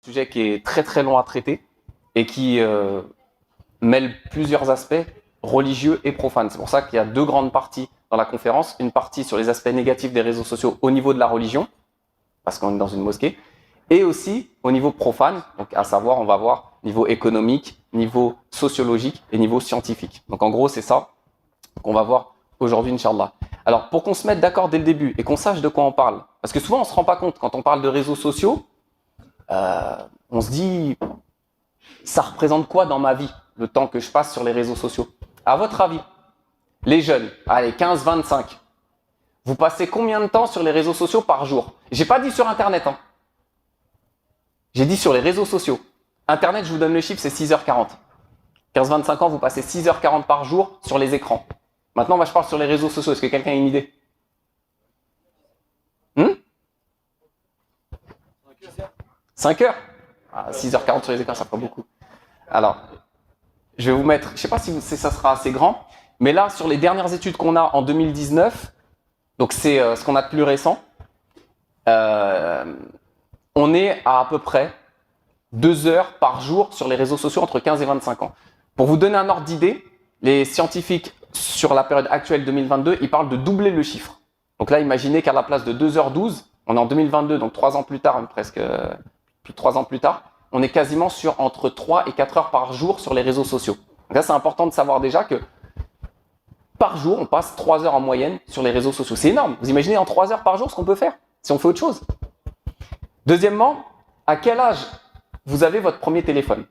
Sujet qui est très très long à traiter et qui mêle plusieurs aspects religieux et profanes. C'est pour ça qu'il y a deux grandes parties dans la conférence. Une partie sur les aspects négatifs des réseaux sociaux au niveau de la religion, parce qu'on est dans une mosquée, et aussi au niveau profane, donc à savoir, on va voir niveau économique, niveau sociologique et niveau scientifique. Donc en gros, c'est ça qu'on va voir aujourd'hui, Inch'Allah. Alors, pour qu'on se mette d'accord dès le début et qu'on sache de quoi on parle, parce que souvent on ne se rend pas compte quand on parle de réseaux sociaux, on se dit, ça représente quoi dans ma vie, le temps que je passe sur les réseaux sociaux? À votre avis, les jeunes, allez, 15-25, vous passez combien de temps sur les réseaux sociaux par jour? J'ai pas dit sur Internet, hein. J'ai dit sur les réseaux sociaux. Internet, je vous donne le chiffre, c'est 6h40. 15-25 ans, vous passez 6h40 par jour sur les écrans. Maintenant, je parle sur les réseaux sociaux. Est-ce que quelqu'un a une idée? 5 heures? 6h40 sur les écrans, ça fera beaucoup. Alors, je vais vous mettre, je ne sais pas si ça sera assez grand, mais là, sur les dernières études qu'on a en 2019, donc c'est ce qu'on a de plus récent, on est à peu près 2 heures par jour sur les réseaux sociaux entre 15 et 25 ans. Pour vous donner un ordre d'idée, les scientifiques sur la période actuelle 2022, ils parlent de doubler le chiffre. Donc là, imaginez qu'à la place de 2h12, on est en 2022, donc 3 ans plus tard, presque plus de 3 ans plus tard, on est quasiment sur entre 3 et 4 heures par jour sur les réseaux sociaux. Donc là, c'est important de savoir déjà que par jour, on passe 3 heures en moyenne sur les réseaux sociaux. C'est énorme. Vous imaginez en 3 heures par jour ce qu'on peut faire si on fait autre chose. Deuxièmement, à quel âge vous avez votre premier téléphone?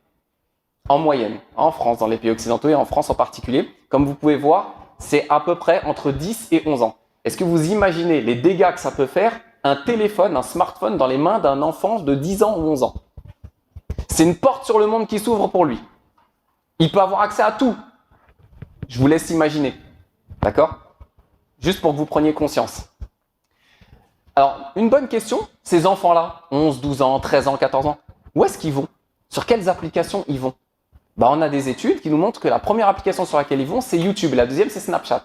En moyenne, en France, dans les pays occidentaux et en France en particulier, comme vous pouvez voir, c'est à peu près entre 10 et 11 ans. Est-ce que vous imaginez les dégâts que ça peut faire, un téléphone, un smartphone dans les mains d'un enfant de 10 ans ou 11 ans? C'est une porte sur le monde qui s'ouvre pour lui. Il peut avoir accès à tout. Je vous laisse imaginer. D'accord? Juste pour que vous preniez conscience. Alors, une bonne question, ces enfants-là, 11, 12 ans, 13 ans, 14 ans, où est-ce qu'ils vont? Sur quelles applications ils vont? On a des études qui nous montrent que la première application sur laquelle ils vont, c'est YouTube. Et la deuxième, c'est Snapchat.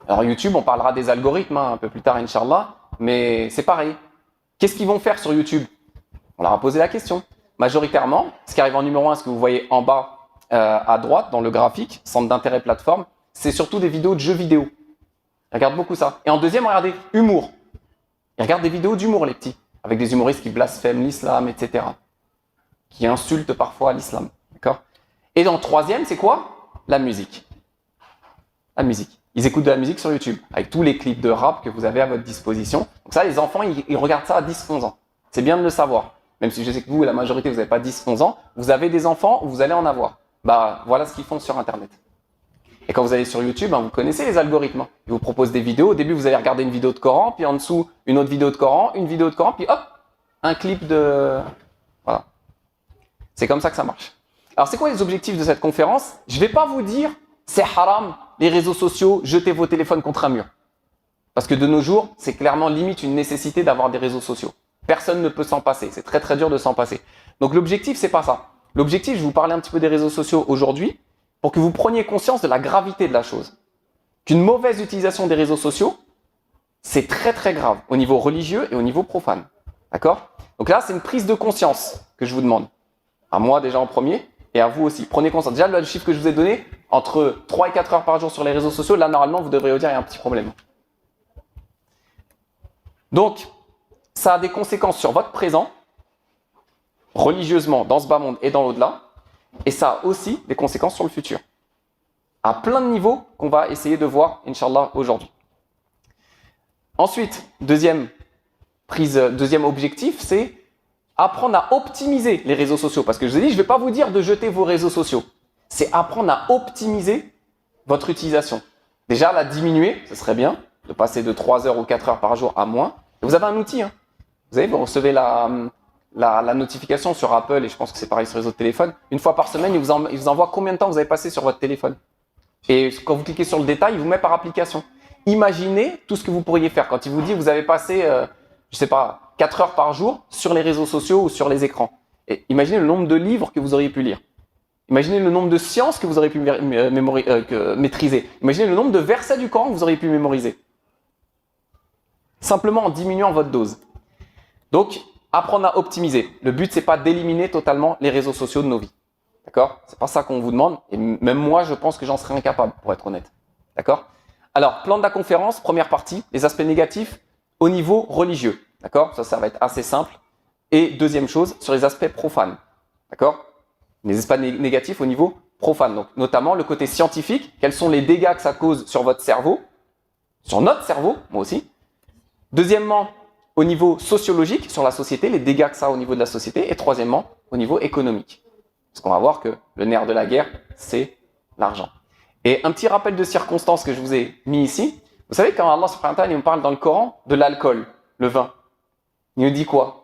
Alors YouTube, on parlera des algorithmes un peu plus tard, Inch'Allah, mais c'est pareil. Qu'est-ce qu'ils vont faire sur YouTube? On leur a posé la question. Majoritairement, ce qui arrive en numéro 1, ce que vous voyez en bas à droite, dans le graphique, centre d'intérêt plateforme, c'est surtout des vidéos de jeux vidéo. Ils regardent beaucoup ça. Et en deuxième, regardez, humour. Ils regardent des vidéos d'humour, les petits, avec des humoristes qui blasphèment l'islam, etc., qui insultent parfois l'islam. D'accord? Et en troisième, c'est quoi? La musique. La musique. Ils écoutent de la musique sur YouTube, avec tous les clips de rap que vous avez à votre disposition. Donc ça, les enfants, ils regardent ça à 10-11 ans. C'est bien de le savoir. Même si je sais que vous, la majorité, vous n'avez pas 10-11 ans, vous avez des enfants ou vous allez en avoir. Voilà ce qu'ils font sur Internet. Et quand vous allez sur YouTube, vous connaissez les algorithmes. Ils vous proposent des vidéos. Au début, vous allez regarder une vidéo de Coran, puis en dessous, une autre vidéo de Coran, une vidéo de Coran, puis hop, un clip de... Voilà. C'est comme ça que ça marche. Alors, c'est quoi les objectifs de cette conférence? Je ne vais pas vous dire, c'est haram, les réseaux sociaux, jetez vos téléphones contre un mur. Parce que de nos jours, c'est clairement limite une nécessité d'avoir des réseaux sociaux. Personne ne peut s'en passer. C'est très très dur de s'en passer. Donc l'objectif, c'est pas ça. L'objectif, je vais vous parler un petit peu des réseaux sociaux aujourd'hui pour que vous preniez conscience de la gravité de la chose. Qu'une mauvaise utilisation des réseaux sociaux, c'est très très grave au niveau religieux et au niveau profane. D'accord? Donc là, c'est une prise de conscience que je vous demande. À moi déjà en premier et à vous aussi. Prenez conscience. Déjà, le chiffre que je vous ai donné, entre 3 et 4 heures par jour sur les réseaux sociaux, là, normalement, vous devriez vous dire qu'il y a un petit problème. Donc, ça a des conséquences sur votre présent, religieusement, dans ce bas monde et dans l'au-delà, et ça a aussi des conséquences sur le futur. À plein de niveaux qu'on va essayer de voir, Inch'Allah, aujourd'hui. Ensuite, deuxième objectif, c'est apprendre à optimiser les réseaux sociaux. Parce que je vous ai dit, je ne vais pas vous dire de jeter vos réseaux sociaux. C'est apprendre à optimiser votre utilisation. Déjà, la diminuer, ce serait bien, de passer de 3 heures ou 4 heures par jour à moins. Et vous avez un outil, hein. Vous recevez la notification sur Apple, et je pense que c'est pareil sur les autres téléphones. Une fois par semaine, il vous envoie combien de temps vous avez passé sur votre téléphone. Et quand vous cliquez sur le détail, il vous met par application. Imaginez tout ce que vous pourriez faire quand il vous dit vous avez passé, 4 heures par jour sur les réseaux sociaux ou sur les écrans. Et imaginez le nombre de livres que vous auriez pu lire. Imaginez le nombre de sciences que vous auriez pu maîtriser. Imaginez le nombre de versets du Coran que vous auriez pu mémoriser. Simplement en diminuant votre dose. Donc, apprendre à optimiser. Le but, c'est pas d'éliminer totalement les réseaux sociaux de nos vies. D'accord? C'est pas ça qu'on vous demande. Et même moi, je pense que j'en serais incapable, pour être honnête. D'accord? Alors, plan de la conférence, première partie, les aspects négatifs au niveau religieux. D'accord? Ça va être assez simple. Et deuxième chose, sur les aspects profanes. D'accord? Les aspects négatifs au niveau profane. Donc, notamment le côté scientifique. Quels sont les dégâts que ça cause sur votre cerveau? Sur notre cerveau, moi aussi. Deuxièmement, au niveau sociologique, sur la société, les dégâts que ça a au niveau de la société. Et troisièmement, au niveau économique. Parce qu'on va voir que le nerf de la guerre, c'est l'argent. Et un petit rappel de circonstances que je vous ai mis ici. Vous savez, quand Allah subhanahu wa ta'ala nous parle dans le Coran de l'alcool, le vin, il nous dit quoi?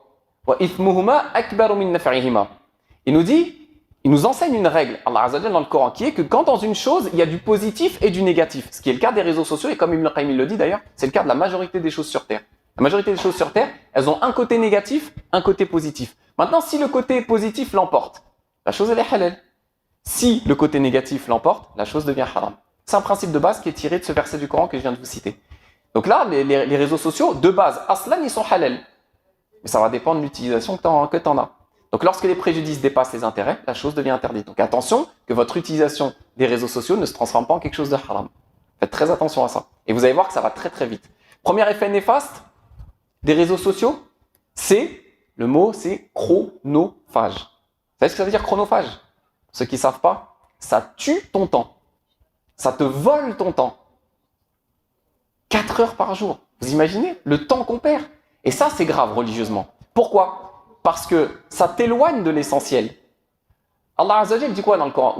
Il nous dit, il nous enseigne une règle, Allah Azza wa Jalla dans le Coran, qui est que quand dans une chose, il y a du positif et du négatif. Ce qui est le cas des réseaux sociaux, et comme Ibn Qayyim le dit d'ailleurs, c'est le cas de la majorité des choses sur Terre. La majorité des choses sur Terre, elles ont un côté négatif, un côté positif. Maintenant, si le côté positif l'emporte, la chose elle est halal. Si le côté négatif l'emporte, la chose devient haram. C'est un principe de base qui est tiré de ce verset du Coran que je viens de vous citer. Donc là, les réseaux sociaux, de base, aslan, ils sont halal. Mais ça va dépendre de l'utilisation que tu en as. Donc lorsque les préjudices dépassent les intérêts, la chose devient interdite. Donc attention que votre utilisation des réseaux sociaux ne se transforme pas en quelque chose de haram. Faites très attention à ça. Et vous allez voir que ça va très très vite. Premier effet néfaste des réseaux sociaux, le mot c'est chronophage. Vous savez ce que ça veut dire chronophage? Ceux qui ne savent pas, ça tue ton temps. Ça te vole ton temps. 4 heures par jour. Vous imaginez le temps qu'on perd? Et ça, c'est grave religieusement. Pourquoi? Parce que ça t'éloigne de l'essentiel. Allah Azza wa Jalla dit quoi dans le Coran?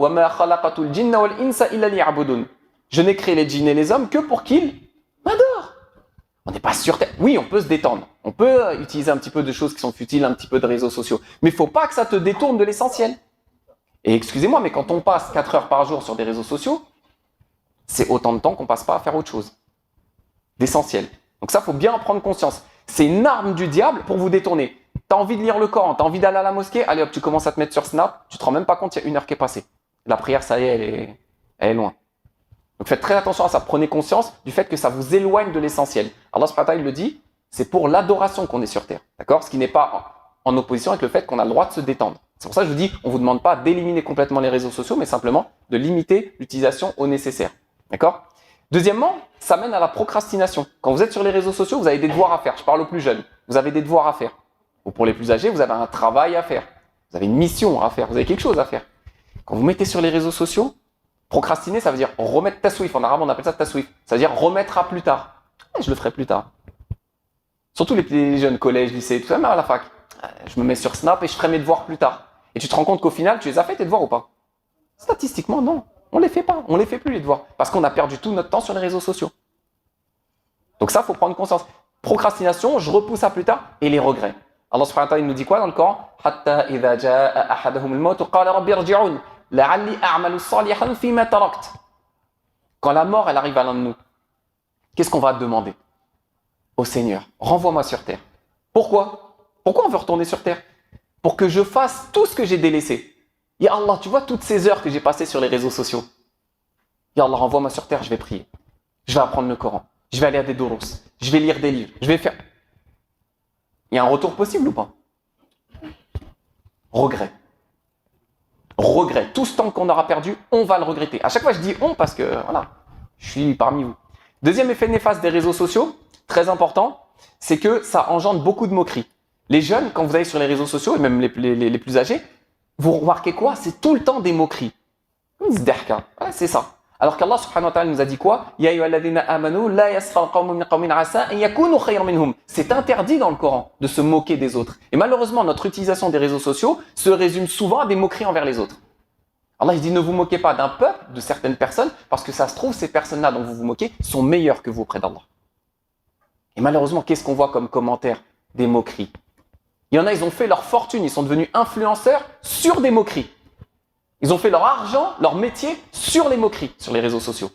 Je n'ai créé les djinns et les hommes que pour qu'ils m'adorent. On n'est pas sur terre. Oui, on peut se détendre. On peut utiliser un petit peu de choses qui sont futiles, un petit peu de réseaux sociaux. Mais il ne faut pas que ça te détourne de l'essentiel. Et excusez-moi, mais quand on passe 4 heures par jour sur des réseaux sociaux, c'est autant de temps qu'on passe pas à faire autre chose. D'essentiel. Donc ça, il faut bien en prendre conscience. C'est une arme du diable pour vous détourner. Tu as envie de lire le Coran, tu as envie d'aller à la mosquée, allez hop, tu commences à te mettre sur Snap, tu te rends même pas compte, il y a 1 heure qui est passée. La prière, ça y est, elle est loin. Donc faites très attention à ça, prenez conscience du fait que ça vous éloigne de l'essentiel. Allah subhanahu wa ta'ala, il le dit, c'est pour l'adoration qu'on est sur terre. D'accord? Ce qui n'est pas en opposition avec le fait qu'on a le droit de se détendre. C'est pour ça que je vous dis, on ne vous demande pas d'éliminer complètement les réseaux sociaux, mais simplement de limiter l'utilisation au nécessaire. D'accord? Deuxièmement, ça mène à la procrastination. Quand vous êtes sur les réseaux sociaux, vous avez des devoirs à faire. Je parle aux plus jeunes. Vous avez des devoirs à faire. Ou pour les plus âgés, vous avez un travail à faire. Vous avez une mission à faire. Vous avez quelque chose à faire. Quand vous mettez sur les réseaux sociaux, procrastiner, ça veut dire remettre taswif. En arabe, on appelle ça taswif. Ça veut dire remettre à plus tard. Je le ferai plus tard. Surtout les jeunes, collège, lycée, tout ça, même à la fac. Je me mets sur Snap et je ferai mes devoirs plus tard. Et tu te rends compte qu'au final, tu les as fait tes devoirs ou pas? Statistiquement, non. On les fait pas. On les fait plus les devoirs. Parce qu'on a perdu tout notre temps sur les réseaux sociaux. Donc ça, il faut prendre conscience. Procrastination, je repousse à plus tard et les regrets. Allah subhanahu wa ta'ala, il nous dit quoi dans le Coran? Hatta idha jaa ahadahum al-maut qala rabbi irji'un la'alli a'malu salihan fima tarakt. Quand la mort, elle arrive à l'un de nous, qu'est-ce qu'on va demander au Seigneur? Renvoie-moi sur terre. Pourquoi? Pourquoi on veut retourner sur terre? Pour que je fasse tout ce que j'ai délaissé. Ya Allah, tu vois toutes ces heures que j'ai passées sur les réseaux sociaux. Ya Allah, renvoie-moi sur terre, je vais prier. Je vais apprendre le Coran. Je vais aller à des doros. Je vais lire des livres. Je vais faire... Il y a un retour possible ou pas? Regret. Regret. Tout ce temps qu'on aura perdu, on va le regretter. À chaque fois, je dis on parce que, voilà, je suis parmi vous. Deuxième effet néfaste des réseaux sociaux, très important, c'est que ça engendre beaucoup de moqueries. Les jeunes, quand vous allez sur les réseaux sociaux, et même les plus âgés, vous remarquez quoi? C'est tout le temps des moqueries. Zdahka. Ouais, c'est ça. Alors qu'Allah subhanahu wa ta'ala nous a dit quoi? Ya ayyuhalladhina amanu la yaskhar qawmun min qawmin asa an yakunu khayran minhum. C'est interdit dans le Coran de se moquer des autres. Et malheureusement, notre utilisation des réseaux sociaux se résume souvent à des moqueries envers les autres. Allah il dit ne vous moquez pas d'un peuple, de certaines personnes, parce que ça se trouve, ces personnes-là dont vous vous moquez sont meilleures que vous auprès d'Allah. Et malheureusement, qu'est-ce qu'on voit comme commentaire? Des moqueries. Il y en a, ils ont fait leur fortune, ils sont devenus influenceurs sur des moqueries. Ils ont fait leur argent, leur métier sur les moqueries, sur les réseaux sociaux.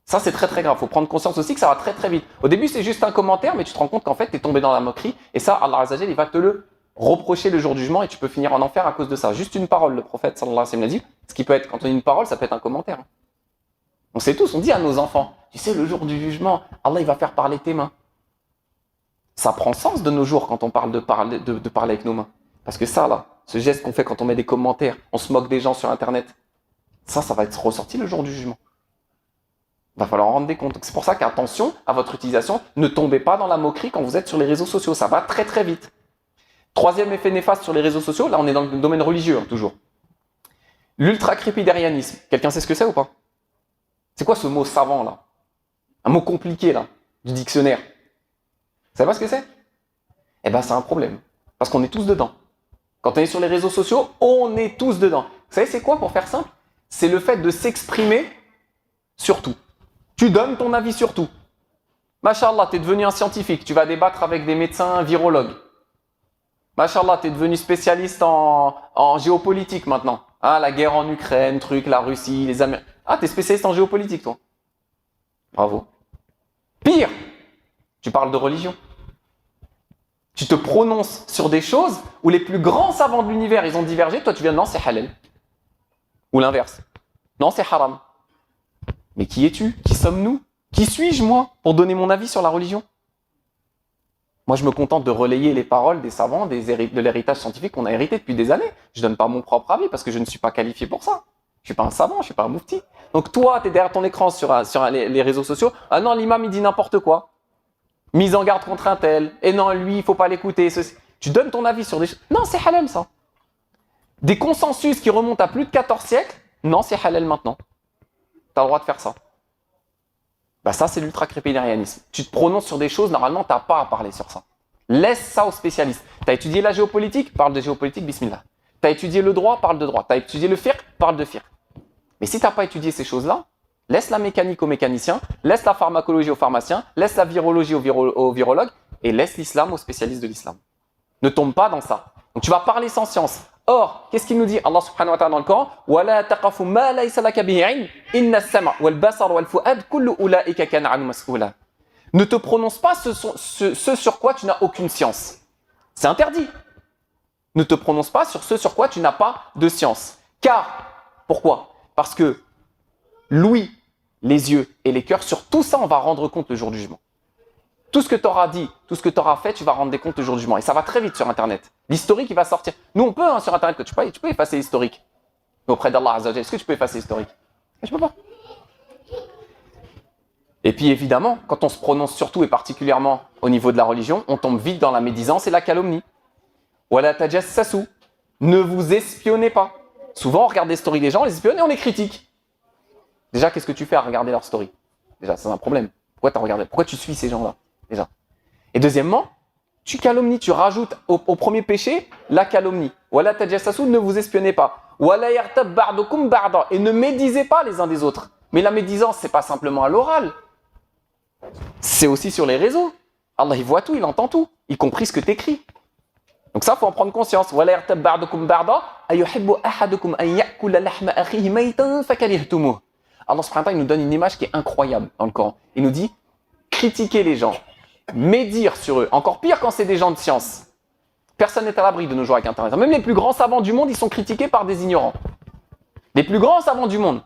Ça, c'est très très grave. Il faut prendre conscience aussi que ça va très très vite. Au début, c'est juste un commentaire, mais tu te rends compte qu'en fait, tu es tombé dans la moquerie. Et ça, Allah Azza wa Jalla, il va te le reprocher le jour du jugement et tu peux finir en enfer à cause de ça. Juste une parole, le prophète sallallahu alayhi wa sallam l'a dit. Ce qui peut être, quand on dit une parole, ça peut être un commentaire. On sait tous, on dit à nos enfants, tu sais, le jour du jugement, Allah, il va faire parler tes mains. Ça prend sens de nos jours quand on parle de parler avec nos mains. Parce que ça, là, ce geste qu'on fait quand on met des commentaires, on se moque des gens sur Internet, ça va être ressorti le jour du jugement. Il va falloir en rendre des comptes. C'est pour ça qu'attention à votre utilisation, ne tombez pas dans la moquerie quand vous êtes sur les réseaux sociaux, ça va très très vite. Troisième effet néfaste sur les réseaux sociaux, là on est dans le domaine religieux, hein, toujours. L'ultracrépidarianisme. Quelqu'un sait ce que c'est ou pas? C'est quoi ce mot savant là? Un mot compliqué là, du dictionnaire. Vous savez pas ce que c'est? Eh ben c'est un problème. Parce qu'on est tous dedans. Quand on est sur les réseaux sociaux, on est tous dedans. Vous savez c'est quoi pour faire simple? C'est le fait de s'exprimer sur tout. Tu donnes ton avis sur tout. Machallah, tu es devenu un scientifique, tu vas débattre avec des médecins virologues. Machallah, tu es devenu spécialiste en géopolitique maintenant. Ah, la guerre en Ukraine, la Russie, les Américains. Ah, tu es spécialiste en géopolitique, toi. Bravo. Pire, tu parles de religion. Tu te prononces sur des choses où les plus grands savants de l'univers, ils ont divergé. Toi, tu viens de non, c'est halal. Ou l'inverse. Non, c'est haram. Mais qui es-tu? Qui sommes-nous? Qui suis-je, moi, pour donner mon avis sur la religion? Moi, je me contente de relayer les paroles des savants, de l'héritage scientifique qu'on a hérité depuis des années. Je donne pas mon propre avis parce que je ne suis pas qualifié pour ça. Je suis pas un savant, je suis pas un moufti. Donc toi, tu es derrière ton écran sur les réseaux sociaux. Ah non, l'imam, il dit n'importe quoi. Mise en garde contre un tel. Et non, lui, il faut pas l'écouter. Tu donnes ton avis sur des choses. Non, c'est halal, ça. Des consensus qui remontent à plus de 14 siècles. Non, c'est halal maintenant. Tu as le droit de faire ça. Bah ça, c'est l'ultracrépidarianisme. Tu te prononces sur des choses, normalement, tu n'as pas à parler sur ça. Laisse ça aux spécialistes. Tu as étudié la géopolitique, parle de géopolitique, bismillah. Tu as étudié le droit, parle de droit. Tu as étudié le fiqh, parle de fiqh. Mais si tu n'as pas étudié ces choses-là, laisse la mécanique aux mécaniciens, laisse la pharmacologie aux pharmaciens, laisse la virologie aux virologues et laisse l'islam aux spécialistes de l'islam. Ne tombe pas dans ça. Donc tu vas parler sans science. Or, qu'est-ce qu'il nous dit Allah subhanahu wa ta'ala dans le Coran? وَلَا تَقَفُ مَا لَيْسَ لَكَ بِهِ عِلْمٌ إِنَّ السَّمْعَ وَالْبَصَرَ وَالْفُؤَادَ كُلُّ أُولَئِكَ كَانَ عَنْهُ مَسْئُولًا. Ne te prononce pas ce sur quoi tu n'as aucune science. C'est interdit. Ne te prononce pas sur ce sur quoi tu n'as pas de science. Car, pourquoi? Parce que l'ouïe, les yeux et les cœurs, sur tout ça, on va rendre compte le jour du jugement. Tout ce que tu auras dit, tout ce que tu auras fait, tu vas rendre des comptes le jour du jugement. Et ça va très vite sur Internet. L'historique, il va sortir. Nous, on peut, sur Internet, tu peux effacer l'historique. Mais auprès d'Allah Azza wa Jalla, est-ce que tu peux effacer l'historique? Je peux pas. Et puis, évidemment, quand on se prononce surtout et particulièrement au niveau de la religion, on tombe vite dans la médisance et la calomnie. Wala tajassasu. Ne vous espionnez pas. Souvent, on regarde des stories des gens, on les espionne et on les critique. Déjà, qu'est-ce que tu fais à regarder leurs stories? Déjà, c'est un problème. Pourquoi tu suis ces gens-là? Déjà. Et deuxièmement, tu calomnies, tu rajoutes au premier péché la calomnie. Wala tajassasu, ne vous espionnez pas. Wala yartab ba'dukum ba'da, et ne médisez pas les uns des autres. Mais la médisance, c'est pas simplement à l'oral. C'est aussi sur les réseaux. Allah, il voit tout, il entend tout, y compris ce que tu écris. Donc ça, il faut en prendre conscience. Wala yartab ba'dukum ba'da, ayuhibbu ahadukum an ya'kula lahma akhihi maytan fakarihtumuh. Allah subhanahu wa ta'ala, il nous donne une image qui est incroyable dans le Coran. Il nous dit, critiquez les gens. Médire sur eux. Encore pire quand c'est des gens de science. Personne n'est à l'abri de nos jours avec Internet. Même les plus grands savants du monde, ils sont critiqués par des ignorants. Les plus grands savants du monde.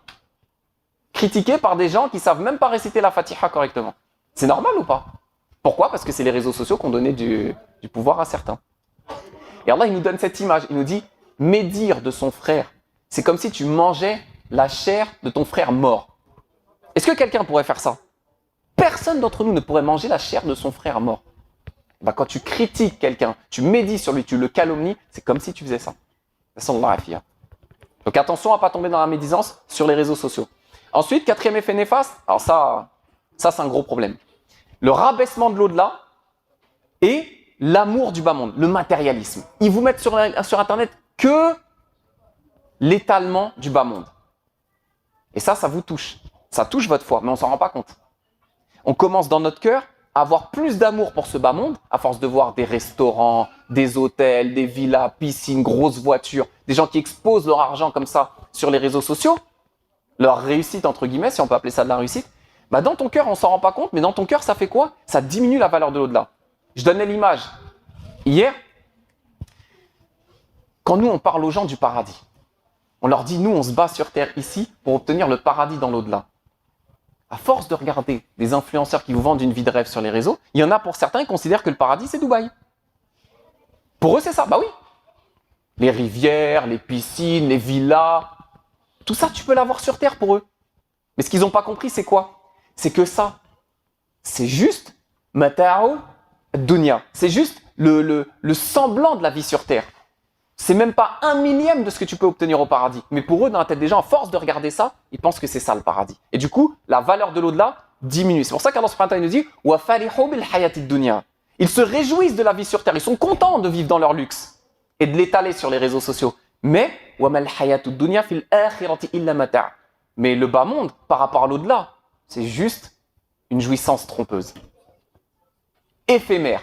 Critiqués par des gens qui savent même pas réciter la Fatiha correctement. C'est normal ou pas? Pourquoi? Parce que c'est les réseaux sociaux qui ont donné du pouvoir à certains. Et Allah, il nous donne cette image. Il nous dit, médire de son frère. C'est comme si tu mangeais la chair de ton frère mort. Est-ce que quelqu'un pourrait faire ça? Personne d'entre nous ne pourrait manger la chair de son frère mort. Bah, quand tu critiques quelqu'un, tu médites sur lui, tu le calomnies, c'est comme si tu faisais ça. Donc attention à ne pas tomber dans la médisance sur les réseaux sociaux. Ensuite, quatrième effet néfaste, alors ça c'est un gros problème. Le rabaissement de l'au-delà et l'amour du bas monde, le matérialisme. Ils vous mettent sur Internet que l'étalement du bas monde. Et ça vous touche. Ça touche votre foi, mais on ne s'en rend pas compte. On commence dans notre cœur à avoir plus d'amour pour ce bas monde, à force de voir des restaurants, des hôtels, des villas, piscines, grosses voitures, des gens qui exposent leur argent comme ça sur les réseaux sociaux, leur réussite entre guillemets, si on peut appeler ça de la réussite, bah dans ton cœur, on s'en rend pas compte, mais dans ton cœur, ça fait quoi? Ça diminue la valeur de l'au-delà. Je donnais l'image. Hier, quand nous, on parle aux gens du paradis, on leur dit, nous, on se bat sur terre ici pour obtenir le paradis dans l'au-delà. À force de regarder des influenceurs qui vous vendent une vie de rêve sur les réseaux, il y en a pour certains qui considèrent que le paradis, c'est Dubaï. Pour eux, c'est ça. Bah oui. Les rivières, les piscines, les villas, tout ça, tu peux l'avoir sur Terre pour eux. Mais ce qu'ils n'ont pas compris, c'est quoi? C'est que ça, c'est juste mata'u dunya. C'est juste le semblant de la vie sur Terre. C'est même pas 1/1000 de ce que tu peux obtenir au paradis. Mais pour eux, dans la tête des gens, à force de regarder ça, ils pensent que c'est ça le paradis. Et du coup, la valeur de l'au-delà diminue. C'est pour ça qu'Allah subhanahu wa ta'ala nous dit wa farihu bil hayatid dunya. Ils se réjouissent de la vie sur Terre. Ils sont contents de vivre dans leur luxe et de l'étaler sur les réseaux sociaux. Mais wa mal hayatud dunya fil akhirati illa mata'. Mais le bas monde, par rapport à l'au-delà, c'est juste une jouissance trompeuse, éphémère.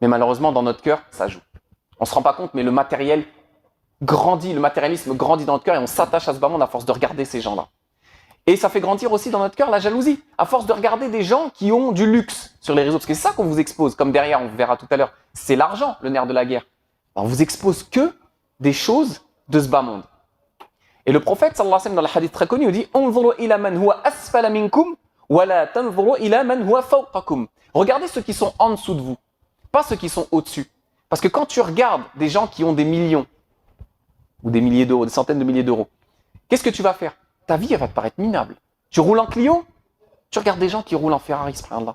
Mais malheureusement, dans notre cœur, ça joue. On ne se rend pas compte, mais le matériel grandit, le matérialisme grandit dans notre cœur et on s'attache à ce bas monde à force de regarder ces gens-là. Et ça fait grandir aussi dans notre cœur la jalousie, à force de regarder des gens qui ont du luxe sur les réseaux. Parce que c'est ça qu'on vous expose, comme derrière, on verra tout à l'heure. C'est l'argent, le nerf de la guerre. On vous expose que des choses de ce bas monde. Et le prophète, sallallahu alayhi wa sallam, dans le hadith très connu, il dit « Unzuru ila man huwa asfala minkum, wa la tanzuru ila man huwa fawqakum » Regardez ceux qui sont en dessous de vous, pas ceux qui sont au-dessus. Parce que quand tu regardes des gens qui ont des millions, ou des milliers d'euros, des centaines de milliers d'euros, qu'est-ce que tu vas faire? Ta vie, elle va te paraître minable. Tu roules en Clio, tu regardes des gens qui roulent en Ferrari, subhanallah.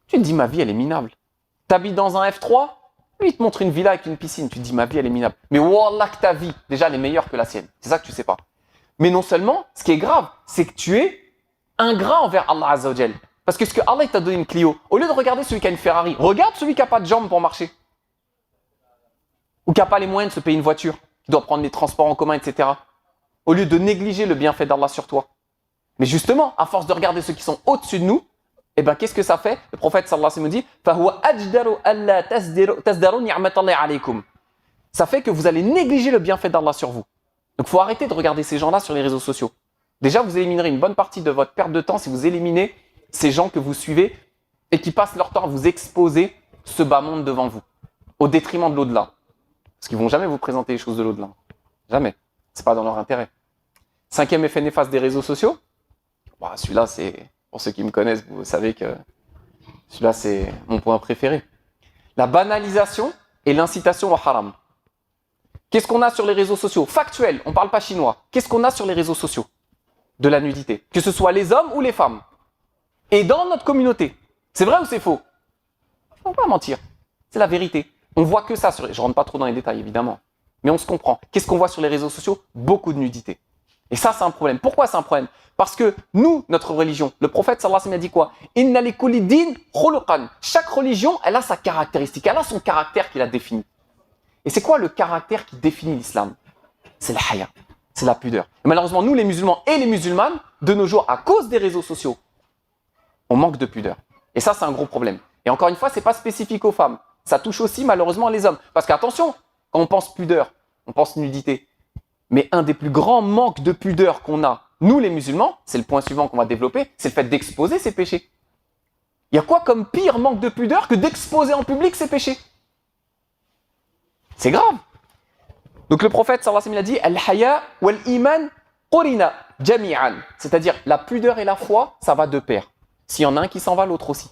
Tu te dis, ma vie, elle est minable. Tu habites dans un F3, lui, il te montre une villa avec une piscine, tu te dis, ma vie, elle est minable. Mais wallah que ta vie, déjà, elle est meilleure que la sienne. C'est ça que tu sais pas. Mais non seulement, ce qui est grave, c'est que tu es ingrat envers Allah Azza wa Jal. Parce que ce que Allah t'a donné une Clio, au lieu de regarder celui qui a une Ferrari, regarde celui qui n'a pas de jambes pour marcher. Ou qui n'a pas les moyens de se payer une voiture, qui doit prendre les transports en commun, etc. Au lieu de négliger le bienfait d'Allah sur toi. Mais justement, à force de regarder ceux qui sont au-dessus de nous, eh ben, qu'est-ce que ça fait? Le prophète sallallahu alayhi wa sallam dit ça fait que vous allez négliger le bienfait d'Allah sur vous. Donc il faut arrêter de regarder ces gens-là sur les réseaux sociaux. Déjà, vous éliminerez une bonne partie de votre perte de temps si vous éliminez ces gens que vous suivez et qui passent leur temps à vous exposer ce bas monde devant vous, au détriment de l'au-delà. Parce qu'ils ne vont jamais vous présenter les choses de l'au-delà. Jamais. Ce n'est pas dans leur intérêt. 5e effet néfaste des réseaux sociaux. Bon, celui-là, c'est... Pour ceux qui me connaissent, vous savez que celui-là, c'est mon point préféré. La banalisation et l'incitation au haram. Qu'est-ce qu'on a sur les réseaux sociaux? Factuel, on ne parle pas chinois. Qu'est-ce qu'on a sur les réseaux sociaux? De la nudité. Que ce soit les hommes ou les femmes. Et dans notre communauté. C'est vrai ou c'est faux? Il ne faut pas mentir. C'est la vérité. On voit que ça. Je ne rentre pas trop dans les détails, évidemment. Mais on se comprend. Qu'est-ce qu'on voit sur les réseaux sociaux? Beaucoup de nudité. Et ça, c'est un problème. Pourquoi c'est un problème? Parce que nous, notre religion, le prophète sallallahu alayhi wa sallam a dit quoi? Inna li kulli din khuluqan. Chaque religion, elle a sa caractéristique, elle a son caractère qui la définit. Et c'est quoi le caractère qui définit l'islam? C'est le haya, c'est la pudeur. Et malheureusement, nous, les musulmans et les musulmanes, de nos jours, à cause des réseaux sociaux, on manque de pudeur. Et ça, c'est un gros problème. Et encore une fois, c'est pas spécifique aux femmes. Ça touche aussi malheureusement les hommes. Parce qu'attention, quand on pense pudeur, on pense nudité. Mais un des plus grands manques de pudeur qu'on a, nous les musulmans, c'est le point suivant qu'on va développer, c'est le fait d'exposer ses péchés. Il y a quoi comme pire manque de pudeur que d'exposer en public ses péchés? C'est grave. Donc le prophète sallallahu alayhi wa sallam a dit Al-haya wal-iman qurina jami'an. C'est-à-dire la pudeur et la foi, ça va de pair. S'il y en a un qui s'en va, l'autre aussi.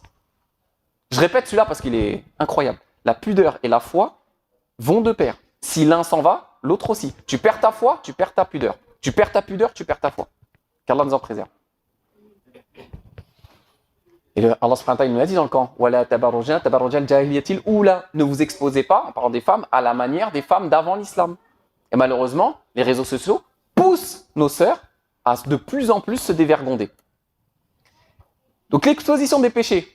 Je répète celui-là parce qu'il est incroyable. La pudeur et la foi vont de pair. Si l'un s'en va, l'autre aussi. Tu perds ta foi, tu perds ta pudeur. Tu perds ta pudeur, tu perds ta foi. Qu'Allah nous en préserve. Et Allah subhanahu wa ta'ala nous a dit dans le camp Wala tabarruja tabarrujal jahiliyatil oula. Ne vous exposez pas, en parlant des femmes, à la manière des femmes d'avant l'islam. Et malheureusement, les réseaux sociaux poussent nos sœurs à de plus en plus se dévergonder. Donc l'exposition des péchés.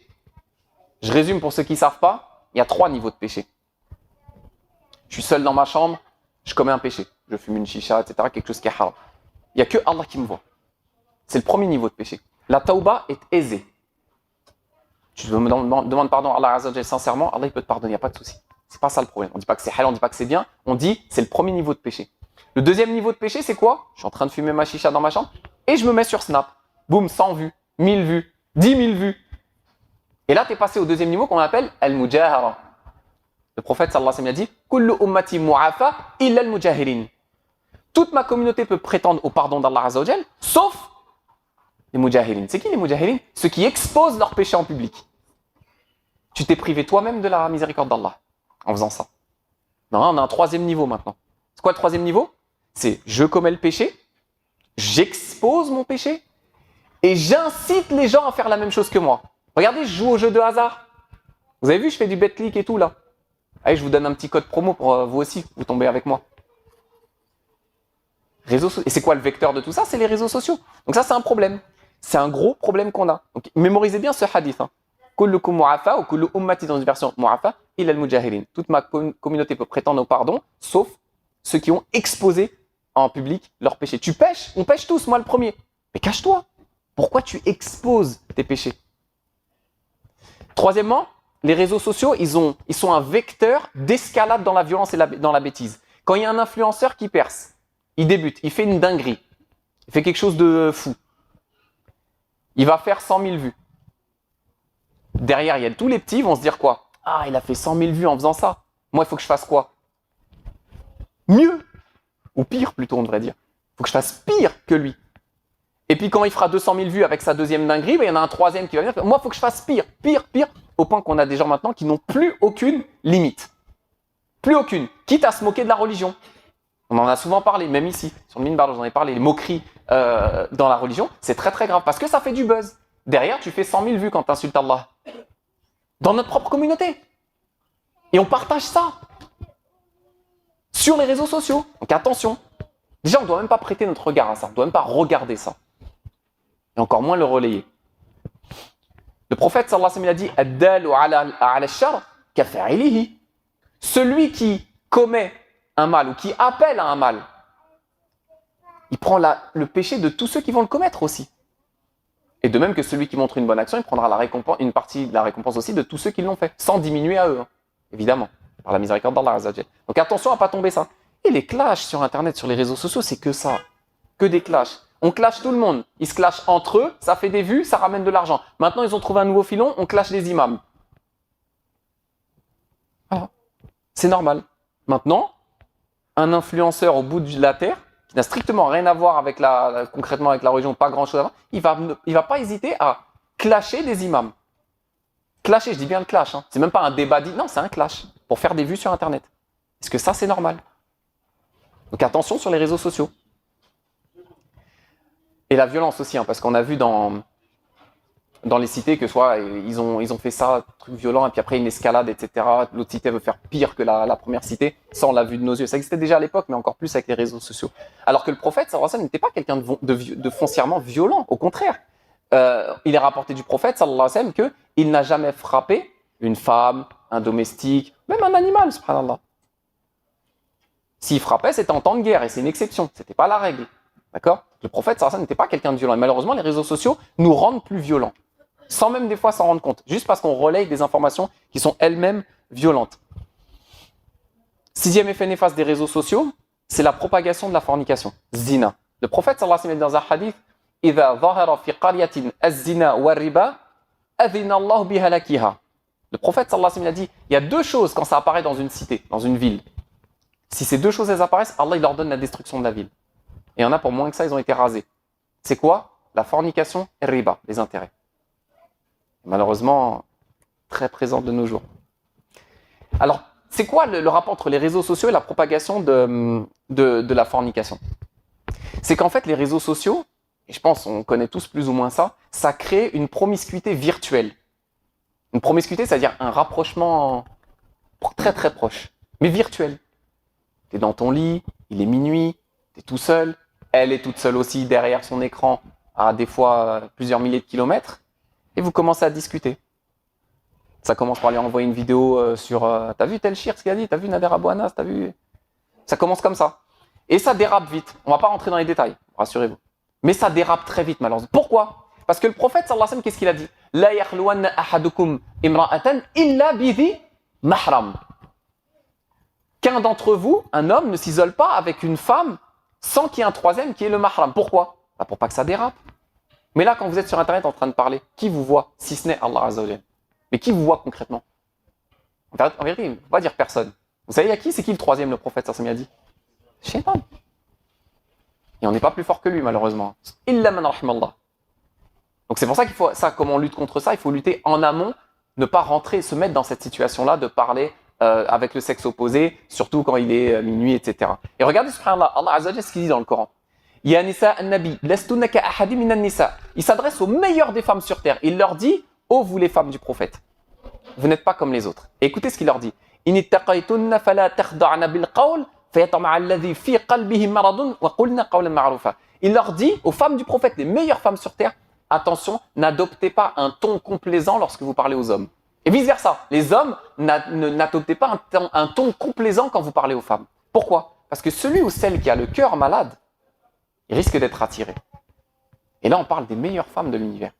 Je résume pour ceux qui ne savent pas, il y a 3 niveaux de péché. Je suis seul dans ma chambre, je commets un péché. Je fume une chicha, etc., quelque chose qui est haram. Il n'y a que Allah qui me voit. C'est le premier niveau de péché. La tauba est aisée. Tu me demandes pardon à Allah Azza wa Jalla sincèrement, Allah il peut te pardonner, il n'y a pas de souci. C'est pas ça le problème. On ne dit pas que c'est halal, on ne dit pas que c'est bien, on dit c'est le premier niveau de péché. Le deuxième niveau de péché, c'est quoi? Je suis en train de fumer ma chicha dans ma chambre et je me mets sur Snap. Boum, 100 vues, 1000 vues, 10 000 vues. Et là, tu es passé au deuxième niveau qu'on appelle al-mujahara. Le prophète sallallahu alayhi wa sallam a dit Kullu ummati mu'afa illa al-mujahirin. Toute ma communauté peut prétendre au pardon d'Allah Azza wa Jal, sauf Les mujahideen. C'est qui les mujahideen? Ceux qui exposent leurs péchés en public. Tu t'es privé toi-même de la miséricorde d'Allah en faisant ça. Non, on a un troisième niveau maintenant. C'est quoi le troisième niveau? C'est je commets le péché, j'expose mon péché et j'incite les gens à faire la même chose que moi. Regardez, je joue au jeu de hasard. Vous avez vu, je fais du bet-click et tout là. Allez, je vous donne un petit code promo pour vous aussi, vous tombez avec moi. Et c'est quoi le vecteur de tout ça? C'est les réseaux sociaux. Donc ça, c'est un problème. C'est un gros problème qu'on a. Donc mémorisez bien ce hadith. Kullukum mu'afa ou kullu ummati dans une version mu'afa illa al-mujahidin. Toute ma communauté peut prétendre au pardon, sauf ceux qui ont exposé en public leurs péchés. Tu pêches? On pêche tous, moi le premier. Mais cache-toi. Pourquoi tu exposes tes péchés? Troisièmement, les réseaux sociaux, ils sont un vecteur d'escalade dans la violence et dans la bêtise. Quand il y a un influenceur qui perce, il débute, il fait une dinguerie, il fait quelque chose de fou. Il va faire 100 000 vues. Derrière, il y a tous les petits, ils vont se dire quoi? Ah, il a fait 100 000 vues en faisant ça. Moi, il faut que je fasse quoi? Mieux. Ou pire, plutôt, on devrait dire. Il faut que je fasse pire que lui. Et puis, quand il fera 200 000 vues avec sa deuxième dinguerie, il y en a un troisième qui va venir. Moi, il faut que je fasse pire, au point qu'on a des gens maintenant qui n'ont plus aucune limite. Plus aucune. Quitte à se moquer de la religion. On en a souvent parlé, même ici, sur le minbar, j'en ai parlé, les moqueries dans la religion, c'est très très grave, parce que ça fait du buzz. Derrière, tu fais 100 000 vues quand tu insultes Allah. Dans notre propre communauté. Et on partage ça. Sur les réseaux sociaux. Donc attention. Déjà, on ne doit même pas prêter notre regard à ça, on ne doit même pas regarder ça. Et encore moins le relayer. Le prophète, sallallahu alayhi wa sallam, il a dit « Ad-dalu ala shar kafa'ilihi » Celui qui commet un mal ou qui appelle à un mal, il prend le péché de tous ceux qui vont le commettre aussi. Et de même que celui qui montre une bonne action, il prendra une partie de la récompense aussi de tous ceux qui l'ont fait, sans diminuer à eux, évidemment, par la miséricorde d'Allah Azza wa Jalla. Donc attention à ne pas tomber ça. Et les clashs sur Internet, sur les réseaux sociaux, c'est que ça. Que des clashs. On clash tout le monde. Ils se clashent entre eux, ça fait des vues, ça ramène de l'argent. Maintenant, ils ont trouvé un nouveau filon, on clash les imams. Voilà. C'est normal. Maintenant, un influenceur au bout de la terre, qui n'a strictement rien à voir avec concrètement avec la religion, pas grand-chose à voir, il va pas hésiter à clasher des imams. Clasher, je dis bien le clash. Hein. C'est même pas un débat dit, non, c'est un clash pour faire des vues sur Internet. Est-ce que ça, c'est normal? Donc attention sur les réseaux sociaux. Et la violence aussi, hein, parce qu'on a vu dans les cités que soit ils ont fait ça, truc violent, et puis après une escalade, etc. L'autre cité veut faire pire que la première cité, ça on l'a vu de nos yeux. Ça existait déjà à l'époque, mais encore plus avec les réseaux sociaux. Alors que le prophète, sallallahu alayhi wa sallam, n'était pas quelqu'un de foncièrement violent, au contraire. Il est rapporté du prophète, sallallahu alayhi wa sallam, qu'il n'a jamais frappé une femme, un domestique, même un animal, subhanallah. S'il frappait, c'était en temps de guerre, et c'est une exception, c'était pas la règle. D'accord? Le prophète, sallallahu alayhi wa sallam, n'était pas quelqu'un de violent. Et malheureusement, les réseaux sociaux nous rendent plus violents. Sans même des fois s'en rendre compte, juste parce qu'on relaye des informations qui sont elles-mêmes violentes. Sixième effet néfaste des réseaux sociaux, c'est la propagation de la fornication, zina. Le prophète sallallahu alayhi wa sallam dans un hadith, إِذَا ظَهَرَ فِي قَرْيَةٍ الزِّنَا وَالرِّبَا أَذِنَ اللَّهُ بِهَلَكِهَا. Le prophète sallallahu alayhi wa sallam a dit, il y a deux choses quand ça apparaît dans une cité, dans une ville. Si ces deux choses elles apparaissent, Allah il ordonne la destruction de la ville. Et il y en a pour moins que ça, ils ont été rasés. C'est quoi? La fornication et riba, les intérêts. Malheureusement, très présente de nos jours. Alors, c'est quoi le rapport entre les réseaux sociaux et la propagation de la fornication? C'est qu'en fait, les réseaux sociaux, et je pense qu'on connaît tous plus ou moins ça, ça crée une promiscuité virtuelle. Une promiscuité, c'est-à-dire un rapprochement très très proche, mais virtuel. Tu es dans ton lit, il est minuit, tu es tout seul, elle est toute seule aussi derrière son écran à des fois plusieurs milliers de kilomètres. Et vous commencez à discuter. Ça commence par lui envoyer une vidéo sur t'as vu tel shir ce qu'il a dit, t'as vu Nader Abou Anas, t'as vu. Ça commence comme ça. Et ça dérape vite. On va pas rentrer dans les détails, rassurez-vous. Mais ça dérape très vite, malheureusement. Pourquoi? Parce que le prophète, sallallahu alayhi wa sallam, qu'est-ce qu'il a dit? La yakhluwanna ahadukum imra'atan illa bidhi mahram. Qu'un d'entre vous, un homme, ne s'isole pas avec une femme sans qu'il y ait un troisième qui est le mahram. Pourquoi? Pour pas que ça dérape. Mais là, quand vous êtes sur Internet en train de parler, qui vous voit, si ce n'est Allah Azza wa Jalla? Mais qui vous voit concrètement? En vérité, il ne faut pas dire personne. Vous savez, il y a qui? C'est qui le troisième, le prophète, ça m'a dit? Shaitan. Et on n'est pas plus fort que lui, malheureusement. Illa man rahimallah. Donc c'est pour ça qu'il faut, ça, comment on lutte contre ça, il faut lutter en amont, ne pas rentrer, se mettre dans cette situation-là de parler avec le sexe opposé, surtout quand il est minuit, etc. Et regardez, subhanallah, Allah Azza wa Jalla, ce qu'il dit dans le Coran. Ya nisa an-nabi, lastunna ka ahadi min an-nisa. Il s'adresse aux meilleures des femmes sur terre. Il leur dit, ô vous les femmes du prophète, vous n'êtes pas comme les autres. Et écoutez ce qu'il leur dit. In ittaqaytunna fala takhda'na bil qawl fayatma'a alladhi fi qalbihi maradun wa qulna qawlan ma'rufa. Il leur dit aux femmes du prophète, les meilleures femmes sur terre, attention, n'adoptez pas un ton complaisant lorsque vous parlez aux hommes. Et vice-versa, les hommes, n'adoptez pas un ton complaisant quand vous parlez aux femmes. Pourquoi? Parce que celui ou celle qui a le cœur malade, il risque d'être attiré. Et là, on parle des meilleures femmes de l'univers.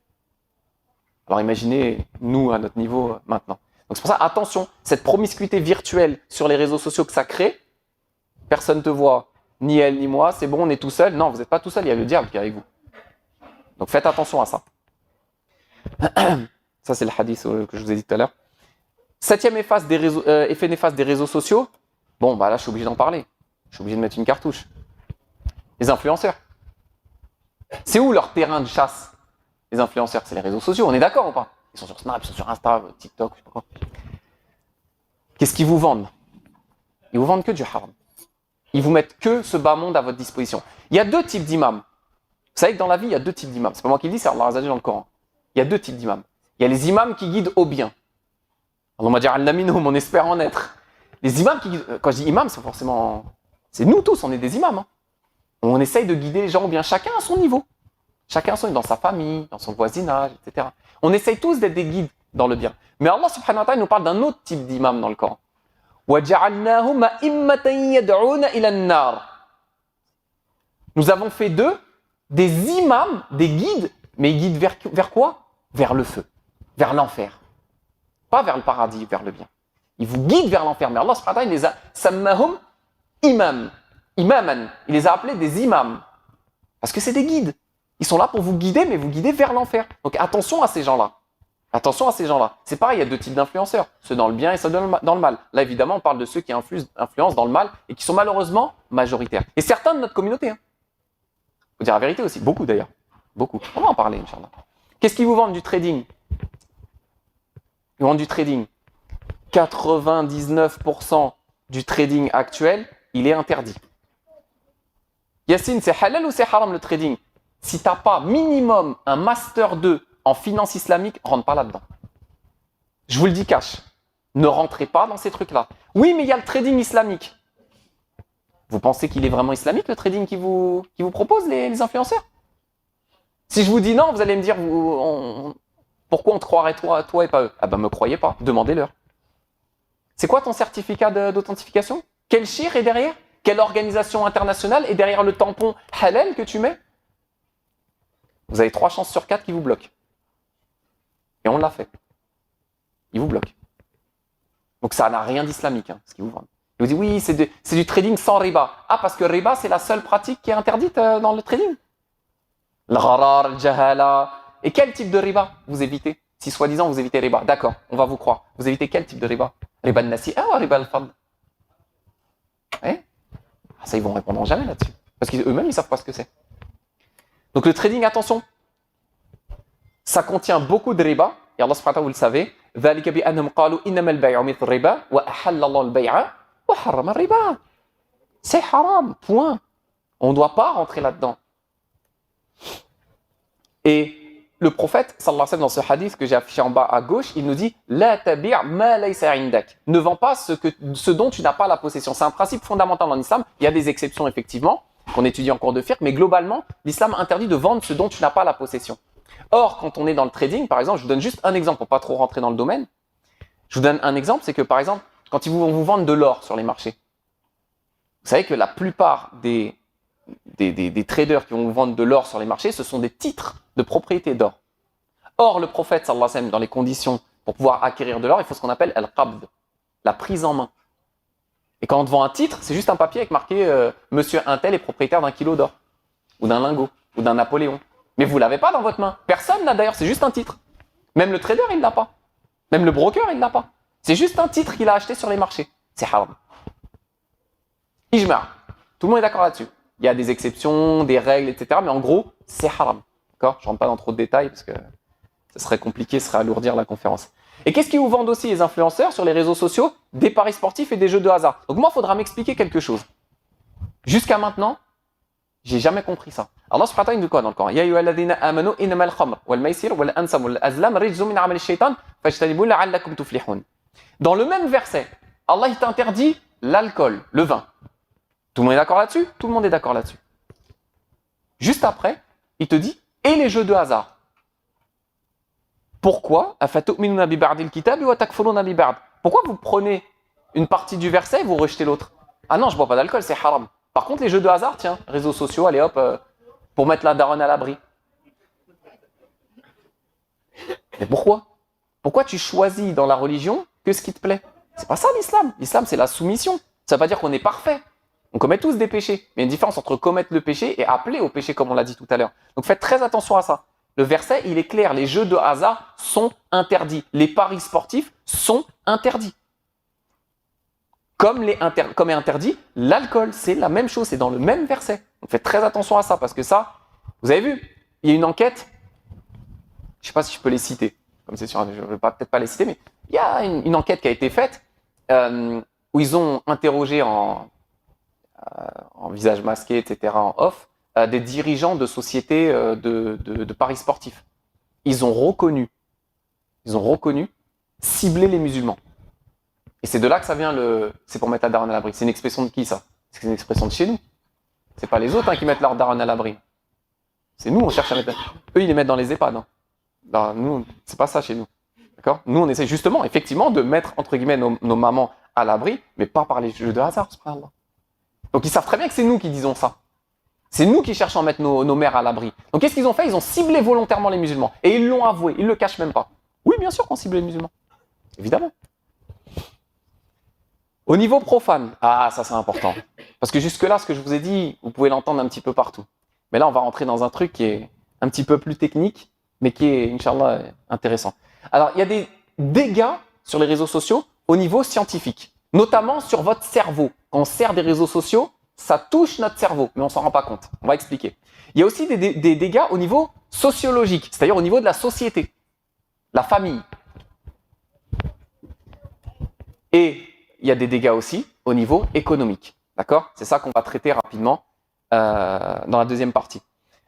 Alors imaginez, nous, à notre niveau, maintenant. Donc c'est pour ça, attention, cette promiscuité virtuelle sur les réseaux sociaux que ça crée, personne ne te voit, ni elle, ni moi, c'est bon, on est tout seul. Non, vous n'êtes pas tout seul, il y a le diable qui est avec vous. Donc faites attention à ça. Ça, c'est le hadith que je vous ai dit tout à l'heure. Septième effet néfaste des réseaux sociaux. Bon, bah là, je suis obligé d'en parler. Je suis obligé de mettre une cartouche. Les influenceurs. C'est où leur terrain de chasse? Les influenceurs, c'est les réseaux sociaux. On est d'accord ou pas? Ils sont sur Snap, ils sont sur Insta, TikTok, je sais pas quoi. Qu'est-ce qu'ils vous vendent? Ils vous vendent que du haram. Ils vous mettent que ce bas monde à votre disposition. Il y a deux types d'imams. Vous savez que dans la vie, il y a deux types d'imams. C'est pas moi qui le dis, c'est Allah Azza wa Jalla dans le Coran. Il y a deux types d'imams. Il y a les imams qui guident au bien. Allahumma ja'alna minhum, on espère en être. Les imams qui guident, quand je dis imam, c'est forcément, c'est nous tous, on est des imams. Hein. On essaye de guider les gens au bien, chacun à son niveau. Chacun à son niveau, dans sa famille, dans son voisinage, etc. On essaye tous d'être des guides dans le bien. Mais Allah subhanahu wa ta'ala nous parle d'un autre type d'imam dans le Coran. وَجَعَلْنَاهُمْ أَئِمَّةً يَدْعُونَ إِلَى النَّارِ. Nous avons fait d'eux des imams, des guides, mais ils guident vers quoi? Vers le feu, vers l'enfer. Pas vers le paradis, vers le bien. Ils vous guident vers l'enfer. Mais Allah subhanahu wa ta'ala, il les a sammahum imam, imaman. Il les a appelés des imams. Parce que c'est des guides. Ils sont là pour vous guider, mais vous guider vers l'enfer. Donc attention à ces gens-là. Attention à ces gens-là. C'est pareil, il y a deux types d'influenceurs. Ceux dans le bien et ceux dans le mal. Là, évidemment, on parle de ceux qui influencent dans le mal et qui sont malheureusement majoritaires. Et certains de notre communauté. Hein. Faut dire la vérité aussi. Beaucoup d'ailleurs. Beaucoup. On va en parler, Inch'Allah. Qu'est-ce qu'ils vous vendent du trading? Ils vendent du trading. 99% du trading actuel, il est interdit. Yassine, c'est halal ou c'est haram le trading? Si tu n'as pas minimum un master 2 en finance islamique, rentre pas là-dedans. Je vous le dis cash. Ne rentrez pas dans ces trucs-là. Oui, mais il y a le trading islamique. Vous pensez qu'il est vraiment islamique le trading qui vous proposent les influenceurs? Si je vous dis non, vous allez me dire pourquoi on te croirait toi et pas eux? Ah ben me croyez pas, demandez-leur. C'est quoi ton certificat d'authentification? Quel shir est derrière? Quelle organisation internationale est derrière le tampon halal que tu mets? Vous avez 3 chances sur 4 qui vous bloquent. Et on l'a fait. Ils vous bloquent. Donc ça n'a rien d'islamique, hein, ce qu'ils vous vendent. Ils vous disent oui, c'est du trading sans riba. Ah, parce que riba, c'est la seule pratique qui est interdite dans le trading. Al-gharar, al-jahala. Et quel type de riba vous évitez? Si soi-disant vous évitez riba, d'accord, on va vous croire. Vous évitez quel type de riba? Riba al-nasi'a ou riba al-fadl? Eh? Ça, ils vont répondre jamais là-dessus. Parce qu'eux-mêmes, ils ne savent pas ce que c'est. Donc le trading, attention, ça contient beaucoup de riba. Et Allah subhanahu wa ta'ala, vous le savez, ذَلِكَ بِأَنَّهُمْ قَالُوا إِنَّمَا الْبَيْعُ مِثْلُ الرِّبَا وَأَحَلَّ اللَّهُ الْبَيْعَ وَحَرَّمَ الرِّبَا. C'est haram, point. On ne doit pas rentrer là-dedans. Et le prophète, sallallahu alayhi wa sallam, dans ce hadith que j'ai affiché en bas à gauche, il nous dit La tabi' ma laysa indak. Ne vends pas ce dont tu n'as pas la possession. C'est un principe fondamental en islam. Il y a des exceptions, effectivement, qu'on étudie en cours de fiqh, mais globalement, l'islam interdit de vendre ce dont tu n'as pas la possession. Or, quand on est dans le trading, par exemple, je vous donne juste un exemple pour pas trop rentrer dans le domaine. Je vous donne un exemple, c'est que par exemple, quand ils vont vous vendre de l'or sur les marchés, vous savez que la plupart des traders qui vont vous vendre de l'or sur les marchés, ce sont des titres de propriété d'or. Or, le prophète, sallallahu alayhi wa sallam, dans les conditions pour pouvoir acquérir de l'or, il faut ce qu'on appelle al-qabd, la prise en main. Et quand on te vend un titre, c'est juste un papier avec marqué Monsieur Untel est propriétaire d'un kilo d'or, ou d'un lingot, ou d'un Napoléon. Mais vous ne l'avez pas dans votre main. Personne n'a d'ailleurs, c'est juste un titre. Même le trader, il ne l'a pas. Même le broker, il ne l'a pas. C'est juste un titre qu'il a acheté sur les marchés. C'est haram. Ijma'. Tout le monde est d'accord là-dessus. Il y a des exceptions, des règles, etc. Mais en gros, c'est haram. D'accord? Je ne rentre pas dans trop de détails parce que ce serait compliqué, ce serait alourdir la conférence. Et qu'est-ce qu'ils vous vendent aussi les influenceurs sur les réseaux sociaux? Des paris sportifs et des jeux de hasard. Donc moi, il faudra m'expliquer quelque chose. Jusqu'à maintenant, j'ai jamais compris ça. Allah subhanahu wa ta'ala dit quoi dans le Coran? Ya ayyuhalladhina amanu innamal khamr wal maisir wal ansab wal azlam rijzun min amali shaytan fajtanibuhu la'allakum tuflihun. Dans le même verset, Allah il t'interdit l'alcool, le vin. Tout le monde est d'accord là-dessus? Tout le monde est d'accord là-dessus. Juste après, il te dit et les jeux de hasard. Pourquoi? Pourquoi vous prenez une partie du verset et vous rejetez l'autre? Ah non, je bois pas d'alcool, c'est haram. Par contre, les jeux de hasard, tiens, réseaux sociaux, allez hop, pour mettre la daronne à l'abri. Mais pourquoi? Pourquoi tu choisis dans la religion que ce qui te plaît? C'est pas ça l'islam. L'islam, c'est la soumission. Ça veut pas dire qu'on est parfait. On commet tous des péchés. Mais il y a une différence entre commettre le péché et appeler au péché, comme on l'a dit tout à l'heure. Donc faites très attention à ça. Le verset, il est clair. Les jeux de hasard sont interdits. Les paris sportifs sont interdits. Comme est interdit l'alcool. C'est la même chose. C'est dans le même verset. Donc faites très attention à ça. Parce que ça, vous avez vu, il y a une enquête. Je ne sais pas si je peux les citer. Comme c'est sûr, je ne vais peut-être pas les citer, mais il y a une enquête qui a été faite où ils ont interrogé en visage masqué, etc., en off, des dirigeants de sociétés de paris sportifs. Ils ont reconnu cibler les musulmans. Et c'est de là que ça vient c'est pour mettre la daronne à l'abri. C'est une expression de qui ça? C'est une expression de chez nous. C'est pas les autres qui mettent leur daronne à l'abri. C'est nous, on cherche à mettre. Eux, ils les mettent dans les EHPAD. Ben, nous, c'est pas ça chez nous. D'accord? Nous, on essaie justement, effectivement, de mettre, entre guillemets, nos mamans à l'abri, mais pas par les jeux de hasard, subhanallah. Donc, ils savent très bien que c'est nous qui disons ça. C'est nous qui cherchons à mettre nos mères à l'abri. Donc, qu'est-ce qu'ils ont fait? Ils ont ciblé volontairement les musulmans. Et ils l'ont avoué, ils le cachent même pas. Oui, bien sûr qu'on cible les musulmans. Évidemment. Au niveau profane, ça c'est important. Parce que jusque-là, ce que je vous ai dit, vous pouvez l'entendre un petit peu partout. Mais là, on va rentrer dans un truc qui est un petit peu plus technique, mais qui est, Inch'Allah, intéressant. Alors, il y a des dégâts sur les réseaux sociaux au niveau scientifique, notamment sur votre cerveau. Quand on sert des réseaux sociaux, ça touche notre cerveau, mais on s'en rend pas compte. On va expliquer. Il y a aussi des dégâts au niveau sociologique, c'est-à-dire au niveau de la société, la famille. Et il y a des dégâts aussi au niveau économique. D'accord? C'est ça qu'on va traiter rapidement dans la deuxième partie.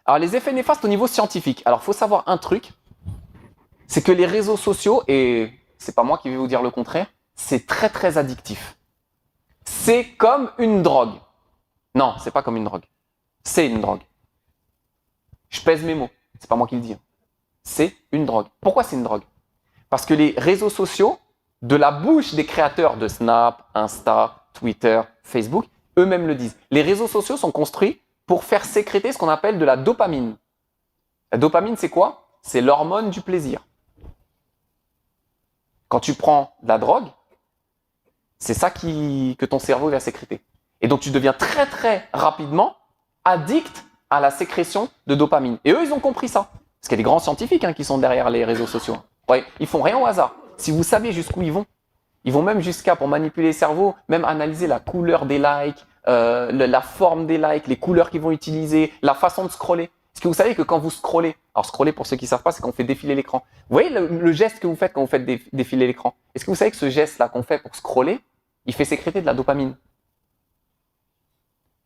Alors, les effets néfastes au niveau scientifique. Alors, il faut savoir un truc, c'est que les réseaux sociaux, et c'est pas moi qui vais vous dire le contraire, c'est très très addictif. C'est comme une drogue. Non, c'est pas comme une drogue. C'est une drogue. Je pèse mes mots. C'est pas moi qui le dis. C'est une drogue. Pourquoi c'est une drogue? Parce que les réseaux sociaux, de la bouche des créateurs de Snap, Insta, Twitter, Facebook, eux-mêmes le disent. Les réseaux sociaux sont construits pour faire sécréter ce qu'on appelle de la dopamine. La dopamine, c'est quoi? C'est l'hormone du plaisir. Quand tu prends de la drogue, c'est ça que ton cerveau va sécréter. Et donc, tu deviens très, très rapidement addict à la sécrétion de dopamine. Et eux, ils ont compris ça. Parce qu'il y a des grands scientifiques qui sont derrière les réseaux sociaux. Ouais, ils font rien au hasard. Si vous saviez jusqu'où ils vont même jusqu'à, pour manipuler les cerveaux, même analyser la couleur des likes, la forme des likes, les couleurs qu'ils vont utiliser, la façon de scroller. Est-ce que vous savez que quand vous scrollez, alors scroller pour ceux qui ne savent pas, c'est quand on fait défiler l'écran. Vous voyez le geste que vous faites quand vous faites défiler l'écran? Est-ce que vous savez que ce geste-là qu'on fait pour scroller, il fait sécréter de la dopamine?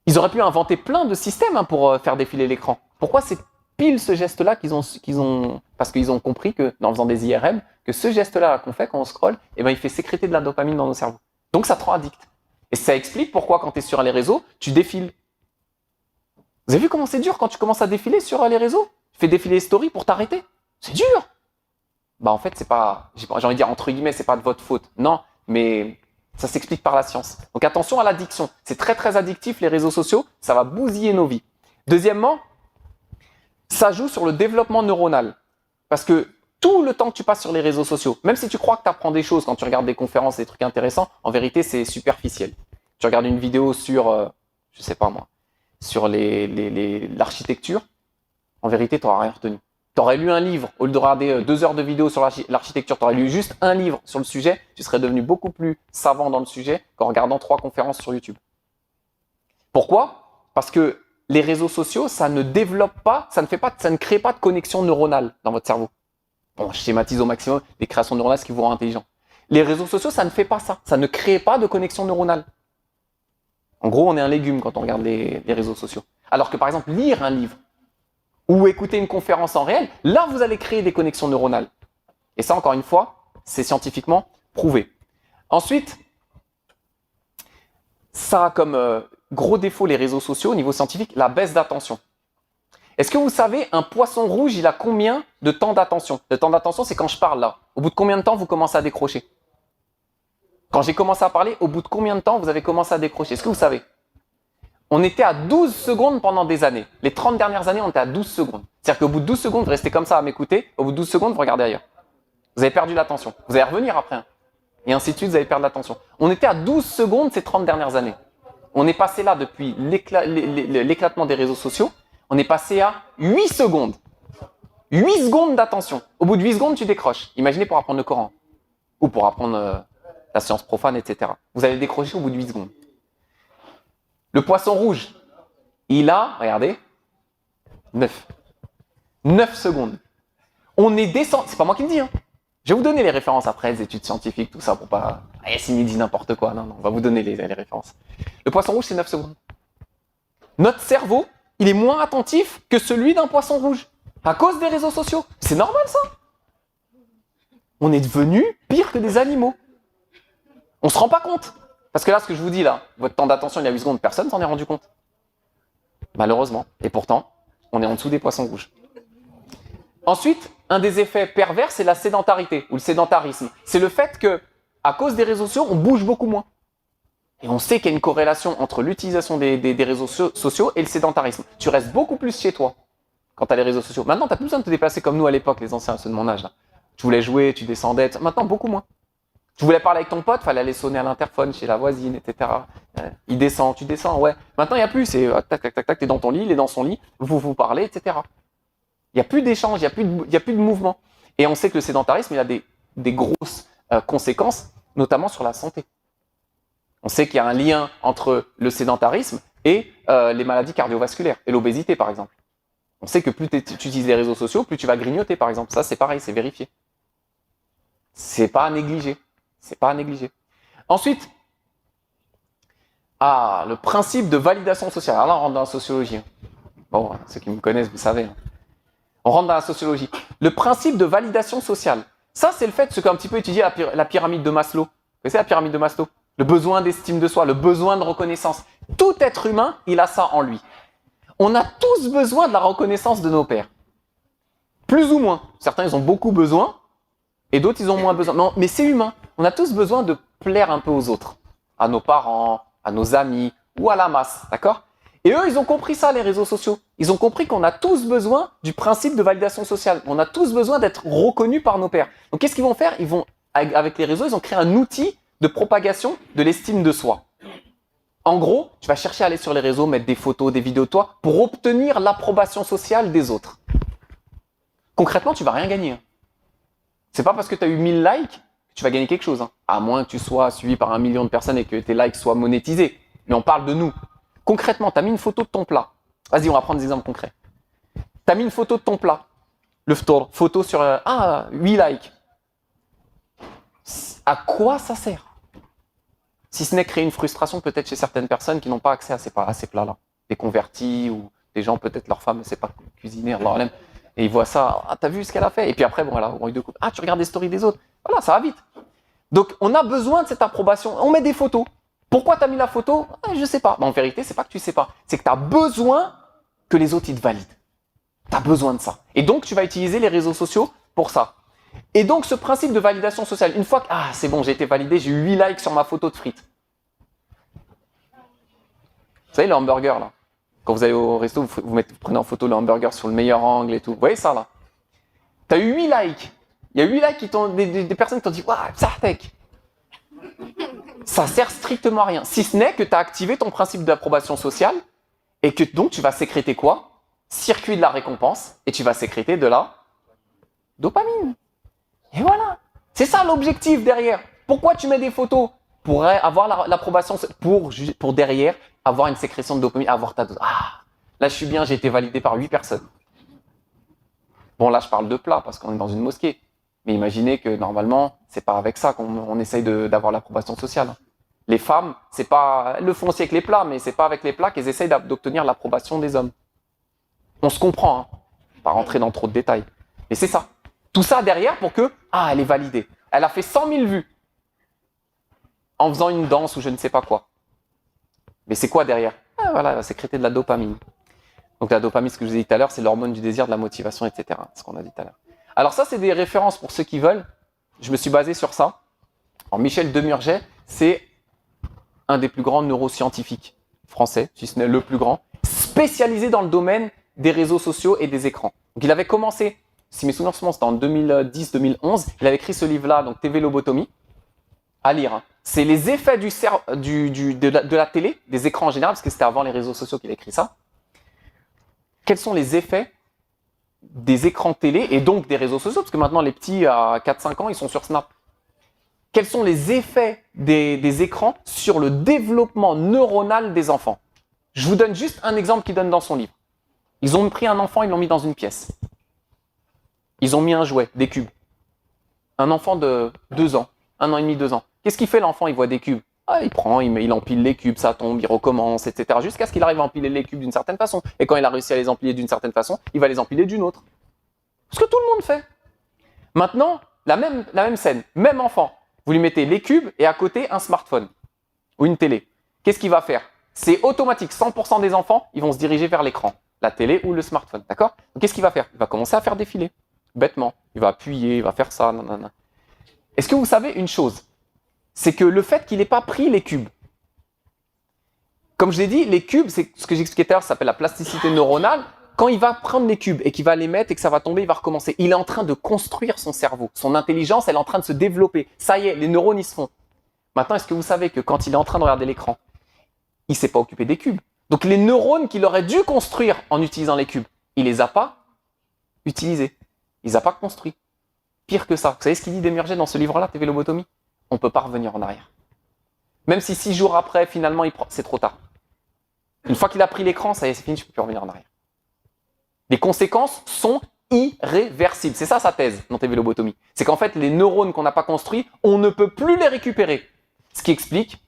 Ils auraient pu inventer plein de systèmes pour faire défiler l'écran. Pourquoi c'est pile ce geste-là parce qu'ils ont compris que, en faisant des IRM, que ce geste-là qu'on fait quand on scrolle, il fait sécréter de la dopamine dans nos cerveaux. Donc ça te rend addict. Et ça explique pourquoi quand tu es sur les réseaux, tu défiles. Vous avez vu comment c'est dur quand tu commences à défiler sur les réseaux? Tu fais défiler les stories pour t'arrêter. C'est dur. En fait, c'est pas, j'ai envie de dire entre guillemets, c'est pas de votre faute. Non, mais ça s'explique par la science. Donc attention à l'addiction. C'est très très addictif les réseaux sociaux. Ça va bousiller nos vies. Deuxièmement, ça joue sur le développement neuronal. Parce que tout le temps que tu passes sur les réseaux sociaux, même si tu crois que tu apprends des choses quand tu regardes des conférences, des trucs intéressants, en vérité, c'est superficiel. Tu regardes une vidéo sur, je sais pas moi, sur l'architecture, en vérité, tu n'auras rien retenu. Tu aurais lu un livre, au lieu de regarder 2 heures de vidéo sur l'architecture, tu aurais lu juste un livre sur le sujet, tu serais devenu beaucoup plus savant dans le sujet qu'en regardant 3 conférences sur YouTube. Pourquoi? Parce que les réseaux sociaux, ça ne développe pas, ça ne crée pas de connexion neuronale dans votre cerveau. Bon, je schématise au maximum les créations neuronales, ce qui vous rend intelligent. Les réseaux sociaux, ça ne fait pas ça. Ça ne crée pas de connexion neuronale. En gros, on est un légume quand on regarde les réseaux sociaux. Alors que par exemple, lire un livre ou écouter une conférence en réel, là, vous allez créer des connexions neuronales. Et ça, encore une fois, c'est scientifiquement prouvé. Ensuite, ça a comme gros défaut les réseaux sociaux au niveau scientifique, la baisse d'attention. Est-ce que vous savez, un poisson rouge, il a combien de temps d'attention? Le temps d'attention, c'est quand je parle là. Au bout de combien de temps vous commencez à décrocher? Quand j'ai commencé à parler, au bout de combien de temps vous avez commencé à décrocher? Est-ce que vous savez? On était à 12 secondes pendant des années. Les 30 dernières années, on était à 12 secondes. C'est-à-dire qu'au bout de 12 secondes, vous restez comme ça à m'écouter. Au bout de 12 secondes, vous regardez ailleurs. Vous avez perdu l'attention. Vous allez revenir après. Et ainsi de suite, vous allez perdre l'attention. On était à 12 secondes ces 30 dernières années. On est passé là depuis l'éclatement des réseaux sociaux. On est passé à 8 secondes. 8 secondes d'attention. Au bout de 8 secondes, tu décroches. Imaginez pour apprendre le Coran. Ou pour apprendre la science profane, etc. Vous allez décrocher au bout de 8 secondes. Le poisson rouge, il a, regardez, 9. 9 secondes. On est descendu, c'est pas moi qui le dis, hein. Je vais vous donner les références après, les études scientifiques, tout ça, pour pas... Yassine dit n'importe quoi. Non, on va vous donner les références. Le poisson rouge, c'est 9 secondes. Notre cerveau, il est moins attentif que celui d'un poisson rouge. À cause des réseaux sociaux. C'est normal, ça. On est devenu pire que des animaux. On se rend pas compte. Parce que là, ce que je vous dis là, votre temps d'attention il y a 8 secondes, personne s'en est rendu compte. Malheureusement. Et pourtant, on est en dessous des poissons rouges. Ensuite, un des effets pervers, c'est la sédentarité ou le sédentarisme. C'est le fait que, à cause des réseaux sociaux, on bouge beaucoup moins. Et on sait qu'il y a une corrélation entre l'utilisation des réseaux sociaux et le sédentarisme. Tu restes beaucoup plus chez toi quand tu as les réseaux sociaux. Maintenant, tu n'as plus besoin de te déplacer comme nous à l'époque, les anciens, ceux de mon âge. Là. Tu voulais jouer, tu descendais. Maintenant, beaucoup moins. Tu voulais parler avec ton pote, fallait aller sonner à l'interphone chez la voisine, etc. Il descend, tu descends, ouais. Maintenant, il n'y a plus. C'est tac, tac, tac, tac, t'es dans ton lit, il est dans son lit, vous parlez, etc. Il n'y a plus d'échange, il n'y a plus de mouvement. Et on sait que le sédentarisme, il a des grosses conséquences, notamment sur la santé. On sait qu'il y a un lien entre le sédentarisme et les maladies cardiovasculaires, et l'obésité, par exemple. On sait que plus tu utilises les réseaux sociaux, plus tu vas grignoter, par exemple. Ça, c'est pareil, c'est vérifié. C'est pas à négliger. C'est pas à négliger. Ensuite, le principe de validation sociale. Alors là, on rentre dans la sociologie. Bon, ceux qui me connaissent, vous savez. On rentre dans la sociologie. Le principe de validation sociale. Ça, c'est le fait, ce qu'un petit peu étudié la pyramide de Maslow. Vous connaissez la pyramide de Maslow? Le besoin d'estime de soi, le besoin de reconnaissance. Tout être humain, il a ça en lui. On a tous besoin de la reconnaissance de nos pairs. Plus ou moins. Certains, ils ont beaucoup besoin, et d'autres, ils ont moins besoin. Non, mais c'est humain. On a tous besoin de plaire un peu aux autres. À nos parents, à nos amis, ou à la masse, d'accord? Et eux, ils ont compris ça, les réseaux sociaux. Ils ont compris qu'on a tous besoin du principe de validation sociale. On a tous besoin d'être reconnus par nos pairs. Donc, qu'est-ce qu'ils vont faire? Ils vont, avec les réseaux, ils ont créé un outil de propagation de l'estime de soi. En gros, tu vas chercher à aller sur les réseaux, mettre des photos, des vidéos de toi, pour obtenir l'approbation sociale des autres. Concrètement, tu vas rien gagner. C'est pas parce que tu as eu 1000 likes que tu vas gagner quelque chose. À moins que tu sois suivi par 1 million de personnes et que tes likes soient monétisés. Mais on parle de nous. Concrètement, tu as mis une photo de ton plat. Vas-y, on va prendre des exemples concrets. Tu as mis une photo de ton plat. Le photo sur 8 likes. À quoi ça sert? Si ce n'est créer une frustration peut-être chez certaines personnes qui n'ont pas accès à ces plats-là. Des convertis ou des gens, peut-être leur femme ne sait pas cuisiner, Allah aime. Et ils voient ça, t'as vu ce qu'elle a fait? Et puis après, bon, voilà, on de coupe. Tu regardes les stories des autres. Voilà, ça va vite. Donc, on a besoin de cette approbation. On met des photos. Pourquoi tu as mis la photo? Je sais pas. En vérité, c'est pas que tu sais pas. C'est que tu as besoin que les autres, ils te valident. Tu as besoin de ça. Et donc, tu vas utiliser les réseaux sociaux pour ça. Et donc, ce principe de validation sociale, une fois que, c'est bon, j'ai été validé, j'ai eu 8 likes sur ma photo de frites. Vous savez, le hamburger, là. Quand vous allez au resto, vous prenez en photo le hamburger sur le meilleur angle et tout. Vous voyez ça, là? Tu as eu 8 likes. Il y a 8 likes qui t'ont, des personnes qui t'ont dit, waouh, Psartek. Ça sert strictement à rien. Si ce n'est que tu as activé ton principe d'approbation sociale et que donc tu vas sécréter quoi? Circuit de la récompense et tu vas sécréter de la dopamine. Et voilà. C'est ça l'objectif derrière. Pourquoi tu mets des photos? Pour avoir l'approbation, pour derrière avoir une sécrétion de dopamine, avoir ta dose. Là, je suis bien, j'ai été validé par 8 personnes. Bon, là, je parle de plat parce qu'on est dans une mosquée. Mais imaginez que normalement, c'est pas avec ça qu'on essaye d'avoir l'approbation sociale. Les femmes, c'est pas, elles le font aussi avec les plats, mais c'est pas avec les plats qu'elles essayent d'obtenir l'approbation des hommes. On se comprend, hein. Pas rentrer dans trop de détails. Mais c'est ça. Tout ça derrière pour que, elle est validée. Elle a fait 100 000 vues en faisant une danse ou je ne sais pas quoi. Mais c'est quoi derrière? Voilà, elle va sécréter de la dopamine. Donc la dopamine, ce que je vous ai dit tout à l'heure, c'est l'hormone du désir, de la motivation, etc. Ce qu'on a dit tout à l'heure. Alors ça, c'est des références pour ceux qui veulent. Je me suis basé sur ça. Alors Michel Demurget, c'est un des plus grands neuroscientifiques français, si ce n'est le plus grand, spécialisé dans le domaine des réseaux sociaux et des écrans. Donc il avait commencé, si mes souvenirs sont bons, c'était en 2010-2011, il avait écrit ce livre-là, donc TV Lobotomie, à lire. Hein. C'est les effets de la télé, des écrans en général, parce que c'était avant les réseaux sociaux qu'il a écrit ça. Quels sont les effets des écrans télé et donc des réseaux sociaux, parce que maintenant les petits à 4-5 ans, ils sont sur Snap. Quels sont les effets des écrans sur le développement neuronal des enfants? Je vous donne juste un exemple qu'il donne dans son livre. Ils ont pris un enfant, ils l'ont mis dans une pièce. Ils ont mis un jouet, des cubes. Un enfant de 2 ans, 1 an et demi, 2 ans. Qu'est-ce qu'il fait l'enfant? Il voit des cubes. Il prend, il empile les cubes, ça tombe, il recommence, etc. Jusqu'à ce qu'il arrive à empiler les cubes d'une certaine façon. Et quand il a réussi à les empiler d'une certaine façon, il va les empiler d'une autre. Ce que tout le monde fait. Maintenant, la même scène, même enfant. Vous lui mettez les cubes et à côté un smartphone ou une télé. Qu'est-ce qu'il va faire? C'est automatique. 100% des enfants, ils vont se diriger vers l'écran, la télé ou le smartphone. D'accord? Donc qu'est-ce qu'il va faire? Il va commencer à faire défiler. Bêtement. Il va appuyer, il va faire ça. Nanana. Est-ce que vous savez une chose? C'est que le fait qu'il n'ait pas pris les cubes, comme je l'ai dit, les cubes, c'est ce que j'expliquais tout à l'heure, ça s'appelle la plasticité neuronale. Quand il va prendre les cubes et qu'il va les mettre et que ça va tomber, il va recommencer. Il est en train de construire son cerveau. Son intelligence, elle est en train de se développer. Ça y est, les neurones, ils se font. Maintenant, est-ce que vous savez que quand il est en train de regarder l'écran, il ne s'est pas occupé des cubes? Donc les neurones qu'il aurait dû construire en utilisant les cubes, il ne les a pas utilisés. Il ne les a pas construits. Pire que ça. Vous savez ce qu'il dit Demurget dans ce livre-là, TV Lobotomie? On ne peut pas revenir en arrière. Même si 6 jours après, finalement, c'est trop tard. Une fois qu'il a pris l'écran, ça y est, c'est fini, je ne peux plus revenir en arrière. Les conséquences sont irréversibles. C'est ça sa thèse dans TV Lobotomie. C'est qu'en fait, les neurones qu'on n'a pas construits, on ne peut plus les récupérer. Ce qui explique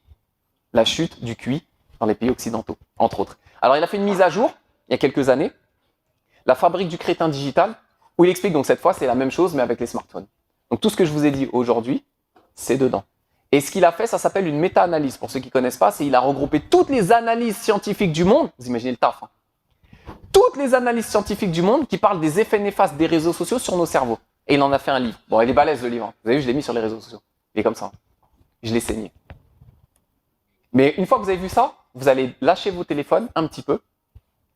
la chute du QI dans les pays occidentaux, entre autres. Alors, il a fait une mise à jour, il y a quelques années, la fabrique du crétin digital, où il explique, donc cette fois, c'est la même chose, mais avec les smartphones. Donc, tout ce que je vous ai dit aujourd'hui, c'est dedans. Et ce qu'il a fait, ça s'appelle une méta-analyse. Pour ceux qui ne connaissent pas, c'est il a regroupé toutes les analyses scientifiques du monde. Vous imaginez le taf, hein. Toutes les analyses scientifiques du monde qui parlent des effets néfastes des réseaux sociaux sur nos cerveaux. Et il en a fait un livre. Bon, il est balèze le livre. Vous avez vu, je l'ai mis sur les réseaux sociaux. Il est comme ça. Je l'ai saigné. Mais une fois que vous avez vu ça, vous allez lâcher vos téléphones un petit peu.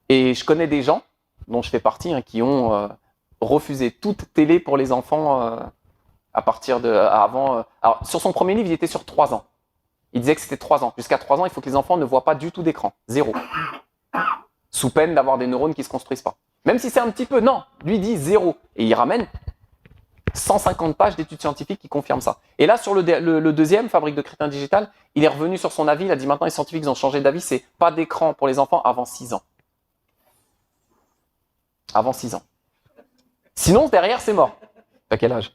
Et je connais des gens, dont je fais partie, hein, qui ont refusé toute télé pour les enfants à partir de avant. Alors, sur son premier livre, il était sur 3 ans. Il disait que c'était 3 ans. Jusqu'à 3 ans, il faut que les enfants ne voient pas du tout d'écran. 0. Sous peine d'avoir des neurones qui ne se construisent pas. Même si c'est un petit peu, non, lui dit 0. Et il ramène 150 pages d'études scientifiques qui confirment ça. Et là, sur le deuxième, Fabrique de crétin digital, il est revenu sur son avis, il a dit maintenant les scientifiques ont changé d'avis, c'est pas d'écran pour les enfants avant 6 ans. Avant 6 ans. Sinon, derrière, c'est mort. T'as quel âge?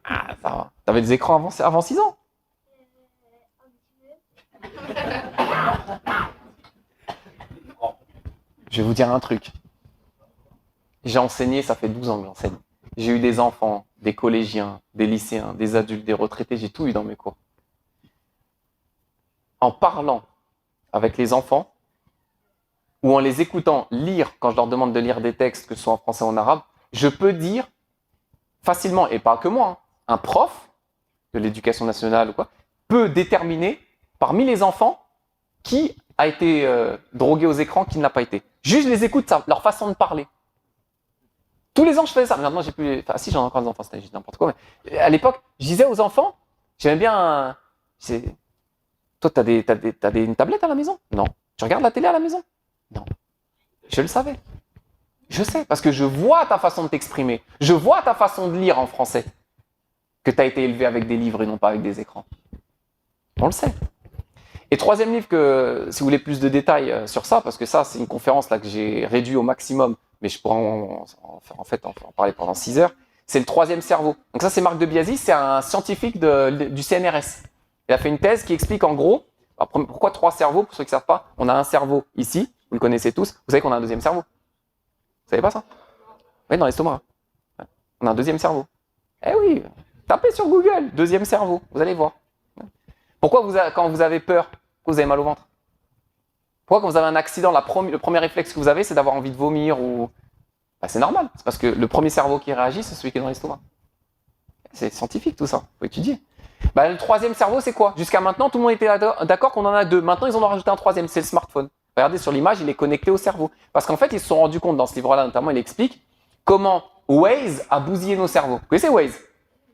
Ah, ça va. T'avais des écrans avant 6 ans? Je vais vous dire un truc. J'ai enseigné, ça fait 12 ans que j'enseigne. J'ai eu des enfants, des collégiens, des lycéens, des adultes, des retraités, j'ai tout eu dans mes cours. En parlant avec les enfants, ou en les écoutant lire, quand je leur demande de lire des textes, que ce soit en français ou en arabe, je peux dire facilement, et pas que moi, hein, un prof de l'éducation nationale ou quoi, peut déterminer parmi les enfants qui a été drogué aux écrans, qui ne l'a pas été. Juste, je les écoute, ça, leur façon de parler. Tous les ans, je faisais ça. Maintenant, j'ai plus. Enfin, si, j'en ai encore des enfants, c'était juste n'importe quoi. Mais à l'époque, je disais aux enfants, j'aimais bien. Toi, t'as une tablette à la maison? Non. Tu regardes la télé à la maison? Non. Je le savais. Je sais, parce que je vois ta façon de t'exprimer. Je vois ta façon de lire en français. Que tu as été élevé avec des livres et non pas avec des écrans. On le sait. Et troisième livre que, si vous voulez plus de détails sur ça, parce que ça, c'est une conférence là que j'ai réduit au maximum, mais je pourrais en parler pendant 6 heures, c'est le troisième cerveau. Donc ça, c'est Marc de Biasi, c'est un scientifique du CNRS. Il a fait une thèse qui explique en gros, pourquoi 3 cerveaux, pour ceux qui ne savent pas, on a un cerveau ici, vous le connaissez tous, vous savez qu'on a un deuxième cerveau. Vous savez pas ça? Oui, dans l'estomac. On a un deuxième cerveau. Eh oui, tapez sur Google, deuxième cerveau, vous allez voir. Pourquoi quand vous avez peur, vous avez mal au ventre? Pourquoi quand vous avez un accident, le premier réflexe que vous avez, c'est d'avoir envie de vomir ou... Bah, c'est normal, c'est parce que le premier cerveau qui réagit, c'est celui qui est dans l'estomac. C'est scientifique tout ça, faut étudier. Bah, le troisième cerveau, c'est quoi? Jusqu'à maintenant, tout le monde était d'accord qu'on en a 2. Maintenant, ils en ont rajouté un troisième, c'est le smartphone. Regardez sur l'image, il est connecté au cerveau. Parce qu'en fait, ils se sont rendus compte dans ce livre-là, notamment, il explique comment Waze a bousillé nos cerveaux. Vous connaissez Waze?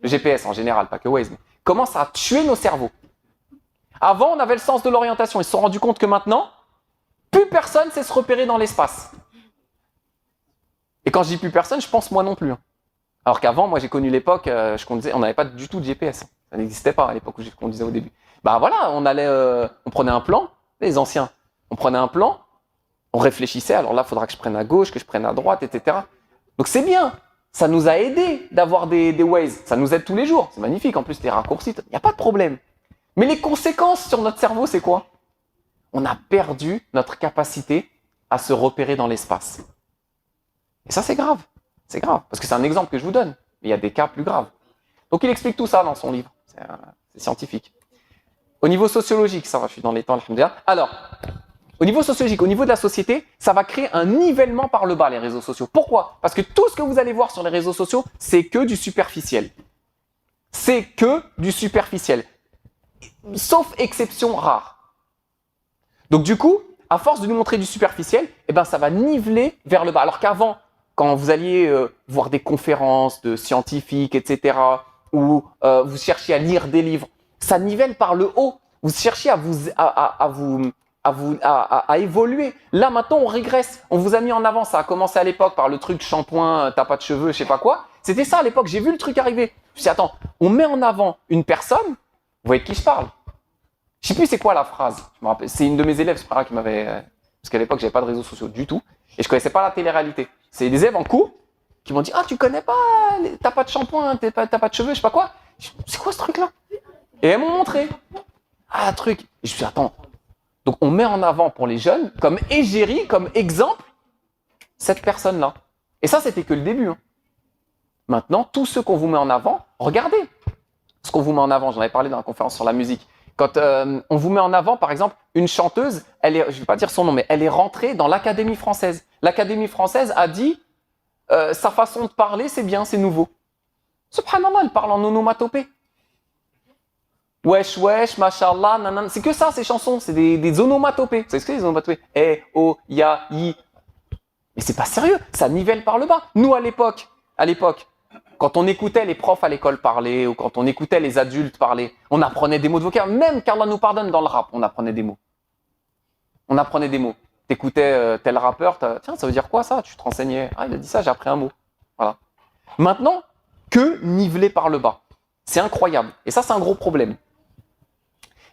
Le GPS en général, pas que Waze. Mais comment ça a tué nos cerveaux? Avant, on avait le sens de l'orientation. Ils se sont rendus compte que maintenant, plus personne sait se repérer dans l'espace. Et quand je dis plus personne, je pense moi non plus. Alors qu'avant, moi j'ai connu l'époque, je conduisais, on n'avait pas du tout de GPS. Ça n'existait pas à l'époque où je conduisais au début. Bah voilà, on prenait un plan, les anciens, on prenait un plan, on réfléchissait, alors là, il faudra que je prenne à gauche, que je prenne à droite, etc. Donc c'est bien, ça nous a aidé d'avoir des Waze, ça nous aide tous les jours, c'est magnifique, en plus les raccourcis, il n'y a pas de problème. Mais les conséquences sur notre cerveau, c'est quoi? On a perdu notre capacité à se repérer dans l'espace. Et ça, c'est grave. C'est grave, parce que c'est un exemple que je vous donne. Mais il y a des cas plus graves. Donc il explique tout ça dans son livre. C'est scientifique. Au niveau sociologique, ça va, je suis dans les temps, alhamdoulilah. Alors, au niveau sociologique, au niveau de la société, ça va créer un nivellement par le bas, les réseaux sociaux. Pourquoi? Parce que tout ce que vous allez voir sur les réseaux sociaux, c'est que du superficiel. C'est que du superficiel. Sauf exception rare. Donc du coup, à force de nous montrer du superficiel, eh ben, ça va niveler vers le bas. Alors qu'avant, quand vous alliez voir des conférences de scientifiques, etc., ou vous cherchiez à lire des livres, ça nivelle par le haut. Vous cherchiez à évoluer. Là, maintenant, on régresse. On vous a mis en avant. Ça a commencé à l'époque par le truc shampoing, t'as pas de cheveux, je sais pas quoi. C'était ça à l'époque. J'ai vu le truc arriver. Je me suis dit, attends, on met en avant une personne. Vous voyez de qui je parle? Je sais plus c'est quoi la phrase. Je me rappelle. C'est une de mes élèves, c'est pas grave, qui m'avait... parce qu'à l'époque, j'avais pas de réseaux sociaux du tout. Et je connaissais pas la télé-réalité. C'est des élèves en cours qui m'ont dit, ah, tu connais pas, t'as pas de shampoing, t'as pas de cheveux, je sais pas quoi. C'est quoi ce truc-là? Et elles m'ont montré. Ah, truc. Et je me suis dit, attends. Donc, on met en avant pour les jeunes, comme égérie, comme exemple, cette personne-là. Et ça, c'était que le début. Hein. Maintenant, tous ceux qu'on vous met en avant, regardez ce qu'on vous met en avant. J'en avais parlé dans la conférence sur la musique. Quand on vous met en avant, par exemple, une chanteuse, je ne vais pas dire son nom, mais elle est rentrée dans l'Académie française. L'Académie française a dit sa façon de parler, c'est bien, c'est nouveau. Subhanallah, elle parle en onomatopée. Wesh, wesh, mashallah, nanana. C'est que ça, ces chansons, c'est des onomatopées. Vous savez ce que c'est, les onomatopées? Eh, oh, ya, yi. Mais c'est pas sérieux, ça nivelle par le bas. Nous, à l'époque, quand on écoutait les profs à l'école parler, ou quand on écoutait les adultes parler, on apprenait des mots de vocabulaire. Même qu'Allah nous pardonne dans le rap, on apprenait des mots. On apprenait des mots. T'écoutais tel rappeur, tiens, ça veut dire quoi ça? Tu te renseignais. Ah, il a dit ça, j'ai appris un mot. Voilà. Maintenant, que nivelé par le bas. C'est incroyable. Et ça, c'est un gros problème.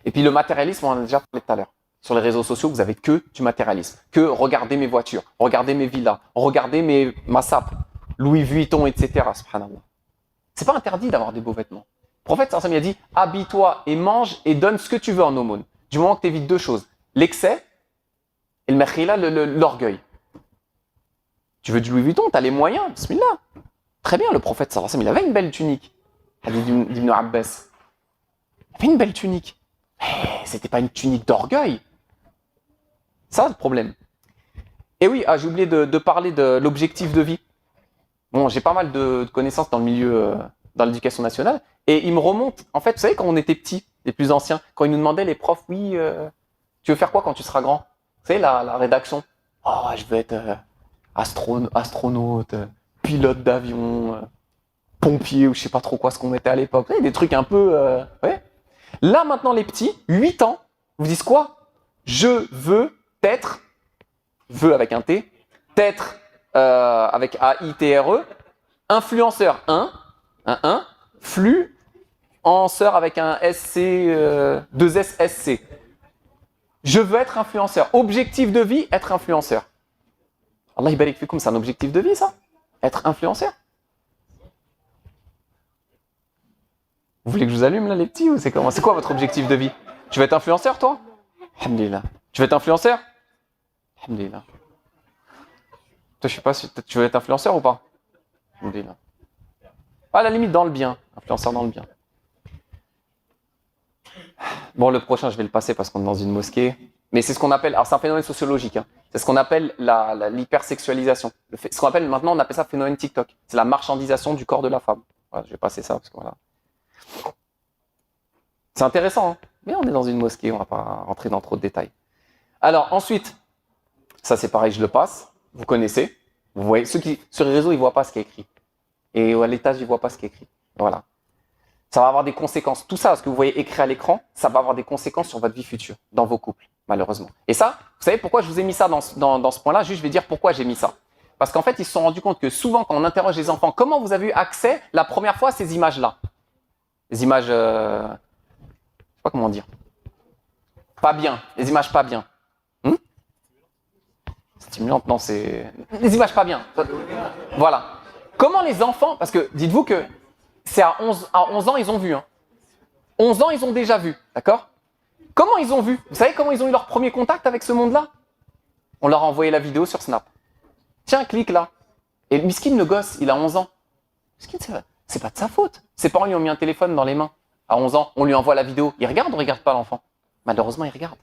Et puis le matérialisme, on en a déjà parlé tout à l'heure. Sur les réseaux sociaux, vous avez que du matérialisme. Que regardez mes voitures, regardez mes villas, regardez ma sape, Louis Vuitton, etc. Subhanallah. C'est pas interdit d'avoir des beaux vêtements. Le prophète sallallahu alayhi wa sallam, il a dit, habille-toi et mange et donne ce que tu veux en aumône. Du moment que tu évites 2 choses. L'excès et le mekhila, l'orgueil. Tu veux du Louis Vuitton, tu as les moyens, bismillah. Très bien, le prophète sallallahu alayhi wa sallam, il avait une belle tunique. Hadith d'Ibn Abbas. Il avait une belle tunique. Mais c'était pas une tunique d'orgueil. Ça, le problème. Et oui, j'ai oublié de parler de l'objectif de vie. Bon, j'ai pas mal de connaissances dans le milieu, dans l'éducation nationale, et il me remonte, en fait, vous savez, quand on était petits, les plus anciens, quand ils nous demandaient, les profs, oui, tu veux faire quoi quand tu seras grand? Vous savez, la rédaction. Oh, je veux être astronaute, pilote d'avion, pompier, ou je sais pas trop quoi, ce qu'on était à l'époque. Vous savez, des trucs un peu... ouais. Là, maintenant, les petits, 8 ans, vous disent quoi? Je veux être, veux avec un T, être avec A-I-T-R-E, influenceur 1, flux, en sœur avec un SC, 2 S-S-C. Je veux être influenceur. Objectif de vie, être influenceur. Allah barik fikoum, c'est un objectif de vie, ça? Être influenceur? Vous voulez que je vous allume, là, les petits, ou c'est comment? C'est quoi votre objectif de vie? Tu veux être influenceur, toi? Alhamdulillah. Tu veux être influenceur? Alhamdulillah. Toi, je sais pas si tu veux être influenceur ou pas? Alhamdulillah. À la limite, dans le bien. Influenceur dans le bien. Bon, le prochain, je vais le passer parce qu'on est dans une mosquée. Mais c'est ce qu'on appelle, alors c'est un phénomène sociologique, hein. C'est ce qu'on appelle l'hypersexualisation. Ce qu'on appelle maintenant, on appelle ça phénomène TikTok. C'est la marchandisation du corps de la femme. Voilà, je vais passer ça parce que voilà. C'est intéressant, hein, mais on est dans une mosquée, on va pas rentrer dans trop de détails. Alors ensuite, ça c'est pareil, je le passe. Vous connaissez. Vous voyez, ceux qui sur les réseaux, ils voient pas ce qui est écrit. Et à l'étage, ils voient pas ce qui est écrit. Voilà. Ça va avoir des conséquences. Tout ça, ce que vous voyez écrit à l'écran, ça va avoir des conséquences sur votre vie future, dans vos couples, malheureusement. Et ça, vous savez pourquoi je vous ai mis ça dans ce point-là? Juste, je vais dire pourquoi j'ai mis ça. Parce qu'en fait, ils se sont rendus compte que souvent, quand on interroge les enfants, comment vous avez eu accès la première fois à ces images-là? Les images, je sais pas comment dire. Pas bien. Les images pas bien. Stimulantes, non, c'est... Les images pas bien. Voilà. Comment les enfants, parce que dites-vous que c'est à 11 ans, ils ont vu. Hein. 11 ans, ils ont déjà vu. D'accord? Comment ils ont vu? Vous savez comment ils ont eu leur premier contact avec ce monde-là? On leur a envoyé la vidéo sur Snap. Tiens, clique là. Et miskin, le gosse, il a 11 ans. Miskin, c'est pas de sa faute. Ses parents lui ont mis un téléphone dans les mains. À 11 ans, on lui envoie la vidéo. Il regarde ou il regarde pas l'enfant? Malheureusement, il regarde.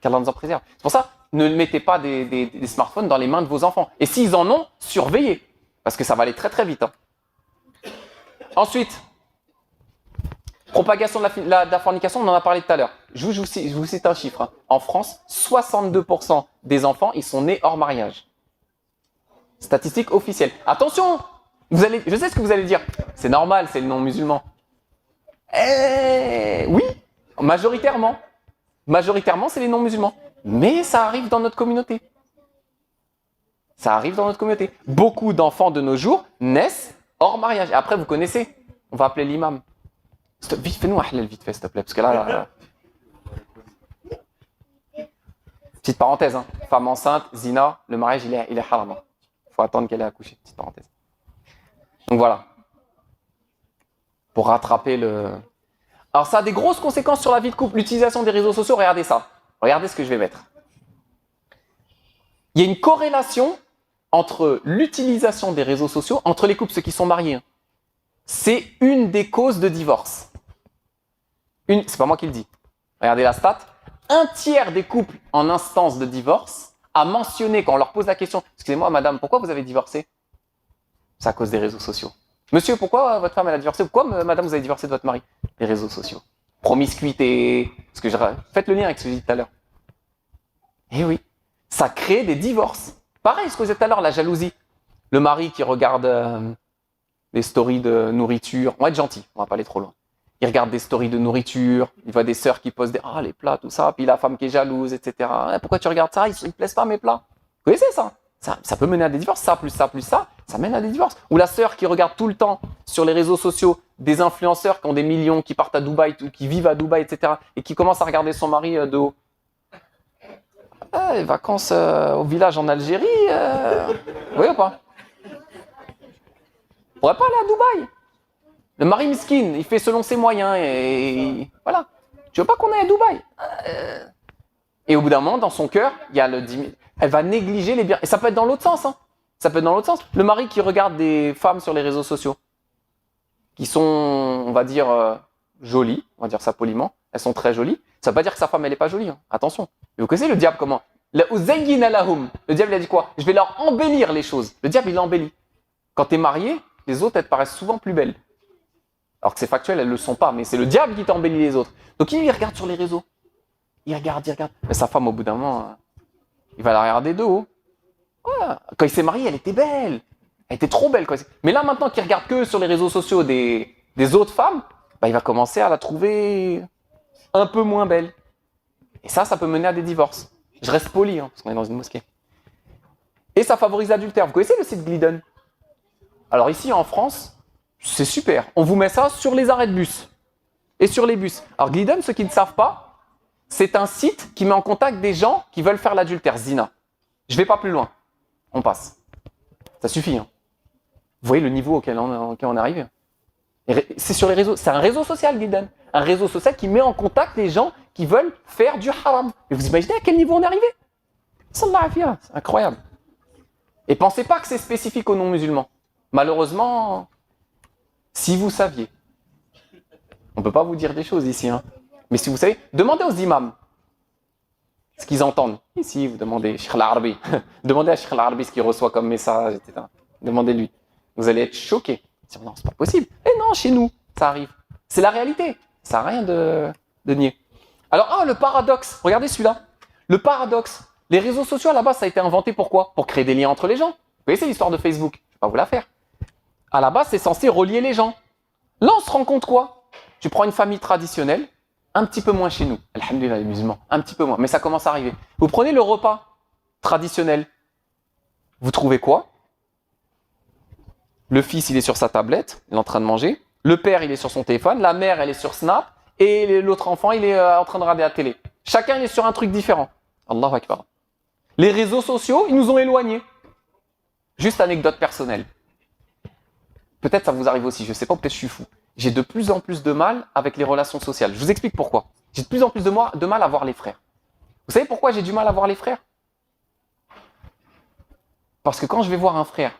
Qu'Allah nous en préserve. C'est pour ça, ne mettez pas des smartphones dans les mains de vos enfants. Et s'ils en ont, surveillez. Parce que ça va aller très très vite. Hein. Ensuite, propagation de la fornication, on en a parlé tout à l'heure. Je vous cite un chiffre. Hein. En France, 62% des enfants, ils sont nés hors mariage. Statistique officielle. Attention, je sais ce que vous allez dire. C'est normal, c'est le non-musulman. Oui, majoritairement. Majoritairement, c'est les non-musulmans. Mais ça arrive dans notre communauté. Ça arrive dans notre communauté. Beaucoup d'enfants de nos jours naissent hors mariage. Et après, vous connaissez. On va appeler l'imam. Vite, fais-nous un halal vite fait, s'il te plaît. Parce que là... Petite parenthèse. Hein. Femme enceinte, zina, le mariage, il est haram. Il faut attendre qu'elle ait accouché. Petite parenthèse. Donc voilà. Pour rattraper le... Alors ça a des grosses conséquences sur la vie de couple. L'utilisation des réseaux sociaux, regardez ça. Regardez ce que je vais mettre. Il y a une corrélation entre l'utilisation des réseaux sociaux, entre les couples, ceux qui sont mariés. C'est une des causes de divorce. C'est pas moi qui le dis. Regardez la stat. 1/3 des couples en instance de divorce a mentionné, quand on leur pose la question, excusez-moi madame, pourquoi vous avez divorcé? C'est à cause des réseaux sociaux. Monsieur, pourquoi votre femme elle a divorcé? Pourquoi madame vous avez divorcé de votre mari? Les réseaux sociaux. Promiscuité. Faites le lien avec ce que j'ai dit tout à l'heure. Eh oui, ça crée des divorces. Pareil, ce que je disais tout à l'heure, la jalousie. Le mari qui regarde des stories de nourriture. On va être gentil, on va pas aller trop loin. Il regarde des stories de nourriture, il voit des sœurs qui postent les plats, tout ça, puis la femme qui est jalouse, etc. Pourquoi tu regardes ça? Ils ne plaisent pas mes plats. Vous connaissez ça? Ça peut mener à des divorces, ça plus ça plus ça mène à des divorces. Ou la sœur qui regarde tout le temps sur les réseaux sociaux des influenceurs qui ont des millions, qui partent à Dubaï, qui vivent à Dubaï, etc. et qui commence à regarder son mari de haut. Les vacances au village en Algérie, vous voyez ou pas? On pourrait pas aller à Dubaï. Le mari miskin, il fait selon ses moyens et voilà. Tu veux pas qu'on aille à Dubaï? Et au bout d'un moment, dans son cœur, il y a elle va négliger les biens. Et ça peut être dans l'autre sens. Hein. Ça peut être dans l'autre sens. Le mari qui regarde des femmes sur les réseaux sociaux, qui sont, on va dire, jolies, on va dire ça poliment, elles sont très jolies. Ça veut pas dire que sa femme, elle est pas jolie. Hein. Attention. Et vous connaissez le diable comment? Le diable, il a dit quoi? Je vais leur embellir les choses. Le diable, il embellit. Quand tu es marié, les autres, elles te paraissent souvent plus belles. Alors que c'est factuel, elles ne le sont pas, mais c'est le diable qui t'embellit les autres. Donc il regarde sur les réseaux. Il regarde. Mais sa femme, au bout d'un moment, il va la regarder de haut. Ouais. Quand il s'est marié, elle était belle. Elle était trop belle. Mais là, maintenant qu'il regarde que sur les réseaux sociaux des autres femmes, il va commencer à la trouver un peu moins belle. Et ça peut mener à des divorces. Je reste poli, parce qu'on est dans une mosquée. Et ça favorise l'adultère. Vous connaissez le site Glidden? Alors ici, en France, c'est super. On vous met ça sur les arrêts de bus et sur les bus. Alors Glidden, ceux qui ne savent pas, c'est un site qui met en contact des gens qui veulent faire l'adultère, zina. Je vais pas plus loin. On passe. Ça suffit. Hein. Vous voyez le niveau auquel on est arrivé. C'est sur les réseaux. C'est un réseau social, Guidan. Un réseau social qui met en contact les gens qui veulent faire du haram. Et vous imaginez à quel niveau on est arrivé? Sallallahu alayhi wa sallam. C'est incroyable. Et pensez pas que c'est spécifique aux non-musulmans. Malheureusement, si vous saviez, on ne peut pas vous dire des choses ici, hein. Mais si vous savez, demandez aux imams ce qu'ils entendent. Ici, vous demandez Cheikh al-Arbi. Demandez à Cheikh al-Arbi ce qu'il reçoit comme message, etc. Demandez-lui. Vous allez être choqués. Non, c'est pas possible. Eh non, chez nous, ça arrive. C'est la réalité. Ça n'a rien de nier. Alors, le paradoxe. Regardez celui-là. Le paradoxe. Les réseaux sociaux, à la base, ça a été inventé pour quoi? Pour créer des liens entre les gens. Vous voyez, c'est l'histoire de Facebook. Je ne vais pas vous la faire. À la base, c'est censé relier les gens. Là, on se rend compte quoi? Tu prends une famille traditionnelle, un petit peu moins chez nous. Alhamdulillah, les musulmans, un petit peu moins. Mais ça commence à arriver. Vous prenez le repas traditionnel. Vous trouvez quoi? Le fils, il est sur sa tablette, il est en train de manger. Le père, il est sur son téléphone. La mère, elle est sur Snap. Et l'autre enfant, il est en train de regarder la télé. Chacun, il est sur un truc différent. Allahu Akbar. Les réseaux sociaux, ils nous ont éloignés. Juste anecdote personnelle. Peut-être ça vous arrive aussi, je ne sais pas, peut-être je suis fou. J'ai de plus en plus de mal avec les relations sociales. Je vous explique pourquoi. J'ai de plus en plus de mal à voir les frères. Vous savez pourquoi j'ai du mal à voir les frères? Parce que quand je vais voir un frère,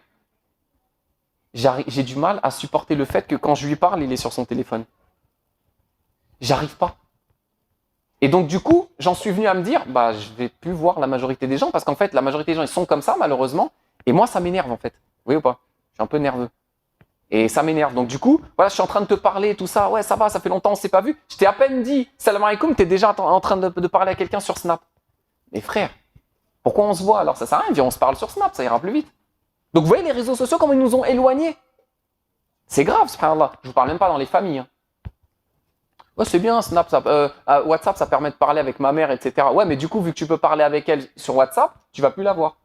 j'ai du mal à supporter le fait que quand je lui parle, il est sur son téléphone. J'arrive pas. Et donc du coup, j'en suis venu à me dire, je vais plus voir la majorité des gens, parce qu'en fait, la majorité des gens, ils sont comme ça, malheureusement, et moi, ça m'énerve, en fait. Vous voyez ou pas? Je suis un peu nerveux. Et ça m'énerve. Donc du coup, voilà, je suis en train de te parler, tout ça, ouais, ça va, ça fait longtemps, on s'est pas vu. Je t'ai à peine dit, salam alaikum, t'es déjà en train de parler à quelqu'un sur Snap. Mais frère, pourquoi on se voit? Alors ça sert à rien, viens, on se parle sur Snap, ça ira plus vite. Donc vous voyez les réseaux sociaux, comment ils nous ont éloignés. C'est grave, subhanallah. Je vous parle même pas dans les familles. Hein. Ouais, c'est bien, Snap, WhatsApp, ça permet de parler avec ma mère, etc. Ouais, mais du coup, vu que tu peux parler avec elle sur WhatsApp, tu vas plus la voir.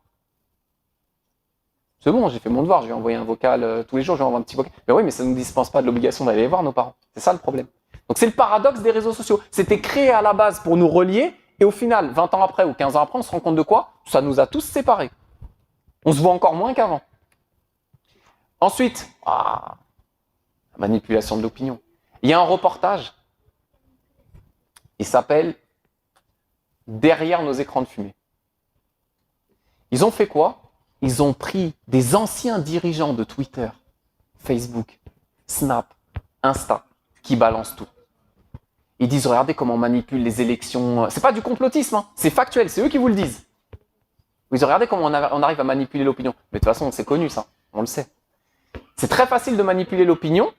C'est bon, j'ai fait mon devoir, je lui ai envoyé un vocal tous les jours, je lui envoie un petit vocal. Mais oui, mais ça ne nous dispense pas de l'obligation d'aller les voir, nos parents. C'est ça le problème. Donc c'est le paradoxe des réseaux sociaux. C'était créé à la base pour nous relier, et au final, 20 ans après ou 15 ans après, on se rend compte de quoi? Ça nous a tous séparés. On se voit encore moins qu'avant. Ensuite, manipulation de l'opinion. Il y a un reportage, il s'appelle « Derrière nos écrans de fumée ». Ils ont fait quoi? Ils ont pris des anciens dirigeants de Twitter, Facebook, Snap, Insta, qui balancent tout. Ils disent, regardez comment on manipule les élections. C'est pas du complotisme, hein. C'est factuel, c'est eux qui vous le disent. Ils ont regardé comment on arrive à manipuler l'opinion. Mais de toute façon, c'est connu ça, on le sait. C'est très facile de manipuler l'opinion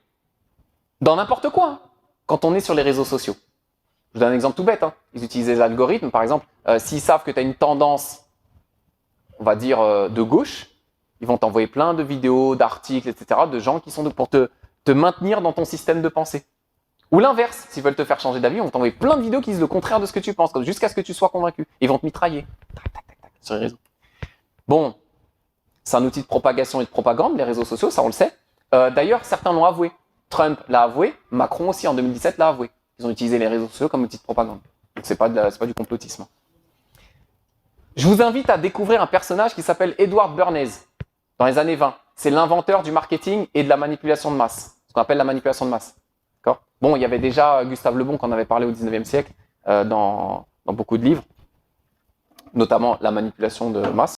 dans n'importe quoi, hein, quand on est sur les réseaux sociaux. Je vous donne un exemple tout bête. Hein. Ils utilisent les algorithmes, par exemple, s'ils savent que tu as une tendance, on va dire, de gauche, ils vont t'envoyer plein de vidéos, d'articles, etc., de gens qui sont pour te maintenir dans ton système de pensée. Ou l'inverse, s'ils veulent te faire changer d'avis, ils vont t'envoyer plein de vidéos qui disent le contraire de ce que tu penses, jusqu'à ce que tu sois convaincu. Ils vont te mitrailler. Tac, tac, tac, tac, sur les réseaux. Bon, c'est un outil de propagation et de propagande, les réseaux sociaux, ça on le sait. D'ailleurs, certains l'ont avoué. Trump l'a avoué, Macron aussi en 2017 l'a avoué. Ils ont utilisé les réseaux sociaux comme outil de propagande. Donc c'est pas du complotisme. Je vous invite à découvrir un personnage qui s'appelle Edward Bernays, dans les années 20. C'est l'inventeur du marketing et de la manipulation de masse, ce qu'on appelle la manipulation de masse. D'accord ? Bon, il y avait déjà Gustave Le Bon qu'on avait parlé au 19e siècle dans beaucoup de livres, notamment la manipulation de masse.